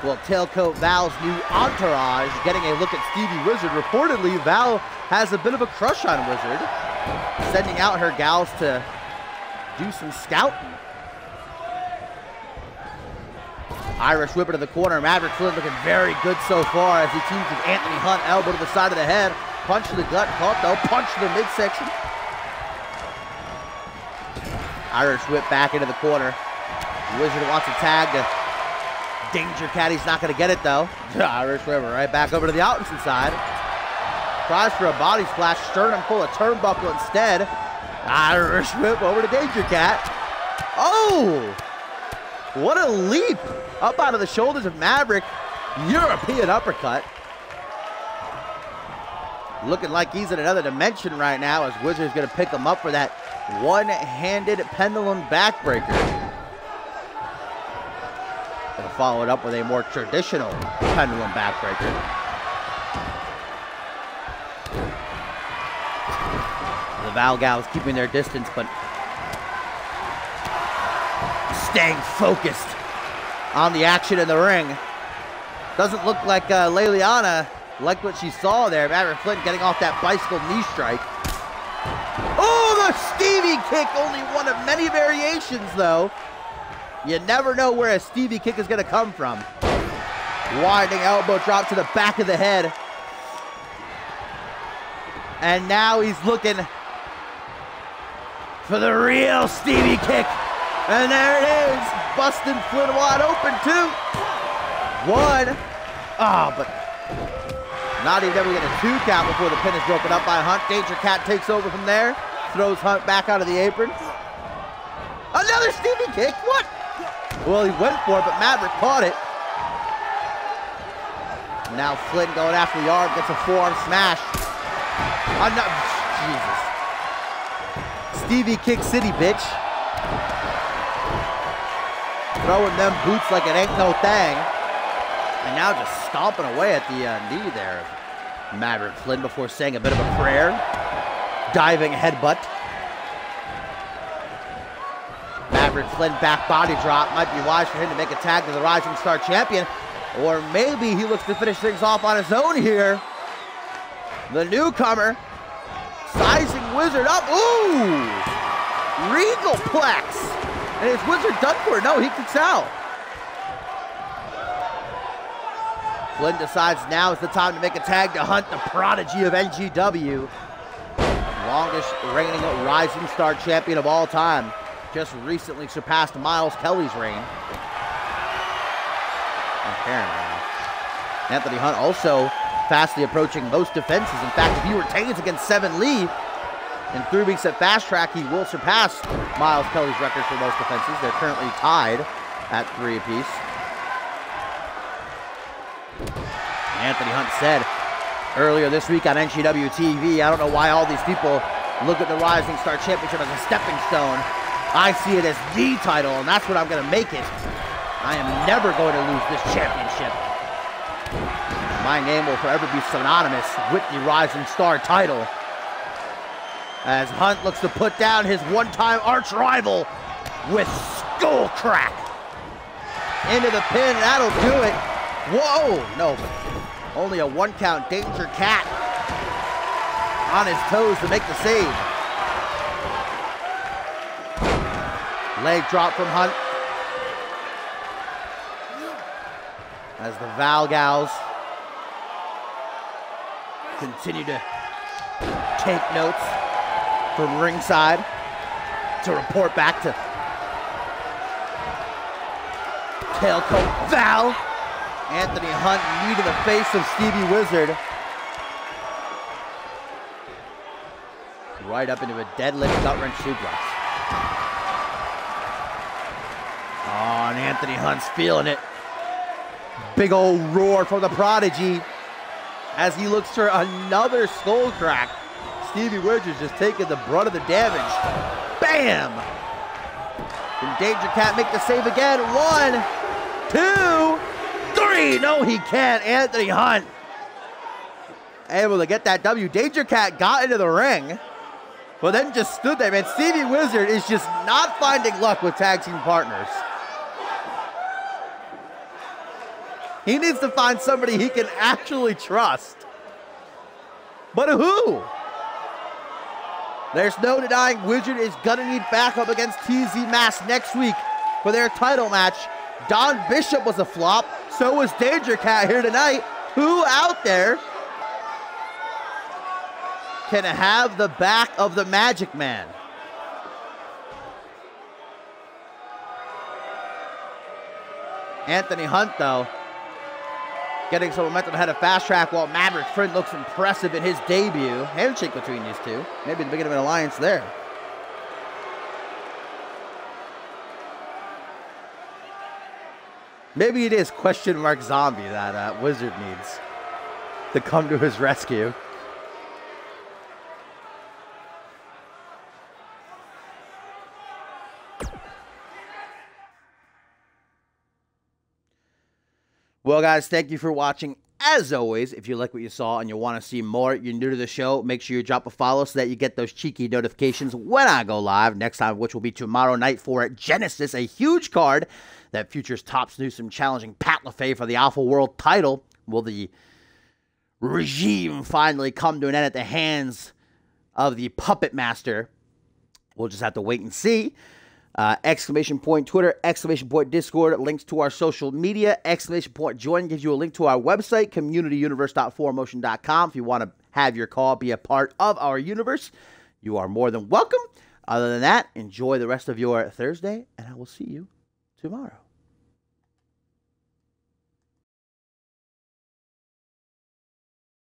well, Tailcoat Val's new entourage, getting a look at Stevie Wizard. Reportedly, Val has a bit of a crush on Wizard, sending out her gals to do some scouting. Irish whip it to the corner. Maverick Flynn looking very good so far as he teams with Anthony Hunt. Elbow to the side of the head. Punch to the gut. Caught though. Punch to the midsection. Irish whip back into the corner. Wizard wants a tag to Danger Cat. He's not going to get it though. Irish whip right back over to the opposite side. Tries for a body splash. Sternum full of turnbuckle instead. Irish whip over to Danger Cat. Oh! What a leap! Up out of the shoulders of Maverick. European uppercut. Looking like he's in another dimension right now as Wizard's going to pick him up for that one-handed pendulum backbreaker. Going to follow it up with a more traditional pendulum backbreaker. The Val Gals keeping their distance, but staying focused on the action in the ring. Doesn't look like Leliana liked what she saw there. Maverick Flynn getting off that bicycle knee strike. Oh, the Stevie kick, only one of many variations though. You never know where a Stevie kick is going to come from. Winding elbow drop to the back of the head. And now he's looking for the real Stevie kick. And there it is. Busting Flynn wide open, too. 1. Oh, but not even able to get a 2 count before the pin is broken up by Hunt. Danger Cat takes over from there. Throws Hunt back out of the apron. Another Stevie kick. What? Well, he went for it, but Maverick caught it. Now Flynn going after the arm. Gets a forearm smash. Jesus. Stevie kick city, bitch. Throwing them boots like it ain't no thing. And now just stomping away at the knee there. Maverick Flynn before saying a bit of a prayer. Diving headbutt. Maverick Flynn back body drop. Might be wise for him to make a tag to the Rising Star Champion. Or maybe he looks to finish things off on his own here. The newcomer. Sizing Wizard up. Ooh! Regal Plex. And is Wizard done for? No, he kicks out. Flynn decides now is the time to make a tag to Hunt, the prodigy of NGW. Longest reigning Rising Star champion of all time. Just recently surpassed Miles Kelly's reign. Anthony Hunt also fastly approaching most defenses. In fact, if he retains against Seven Lee in 3 weeks at Fast Track, he will surpass Miles Kelly's record for most defenses. They're currently tied at 3 apiece. Anthony Hunt said earlier this week on NGW TV, I don't know why all these people look at the Rising Star Championship as a stepping stone. I see it as the title, and that's what I'm going to make it. I am never going to lose this championship. My name will forever be synonymous with the Rising Star title. As Hunt looks to put down his one-time arch rival with skull crack. Into the pin, that'll do it. Whoa, no. Only a 1 count. Danger Cat on his toes to make the save. Leg drop from Hunt. As the Val Gals continue to take notes from ringside to report back to Tailcoat Val. Anthony Hunt, knee to the face of Stevie Wizard. Right up into a deadlift gut-wrench suplex. Oh, and Anthony Hunt's feeling it. Big old roar from the prodigy as he looks for another skull crack. Stevie Wizard's just taking the brunt of the damage. Bam! Can Danger Cat make the save again? 1, 2, 3. No, he can't. Anthony Hunt able to get that W. Danger Cat got into the ring, but then just stood there, man. Stevie Wizard is just not finding luck with tag team partners. He needs to find somebody he can actually trust. But who? There's no denying Wizard is gonna need backup against TZ Mask next week for their title match. Don Bishop was a flop, so was Danger Cat here tonight. Who out there can have the back of the Magic Man? Anthony Hunt, though, getting some momentum ahead of Fast Track while Maverick Flynn looks impressive in his debut. Handshake between these two. Maybe the beginning of an alliance there. Maybe it is question mark zombie that Wizard needs to come to his rescue. Well, guys, thank you for watching. As always, if you like what you saw and you want to see more, you're new to the show, make sure you drop a follow so that you get those cheeky notifications when I go live. Next time, which will be tomorrow night for Genesis, a huge card that features Tops Newsom challenging Pat LaFay for the Alpha World title. Will the regime finally come to an end at the hands of the Puppet Master? We'll just have to wait and see. Exclamation point Twitter, exclamation point Discord, links to our social media, exclamation point join gives you a link to our website, communityuniverse.4motion.com. If you want to have your call be a part of our universe, you are more than welcome. Other than that, enjoy the rest of your Thursday, and I will see you tomorrow.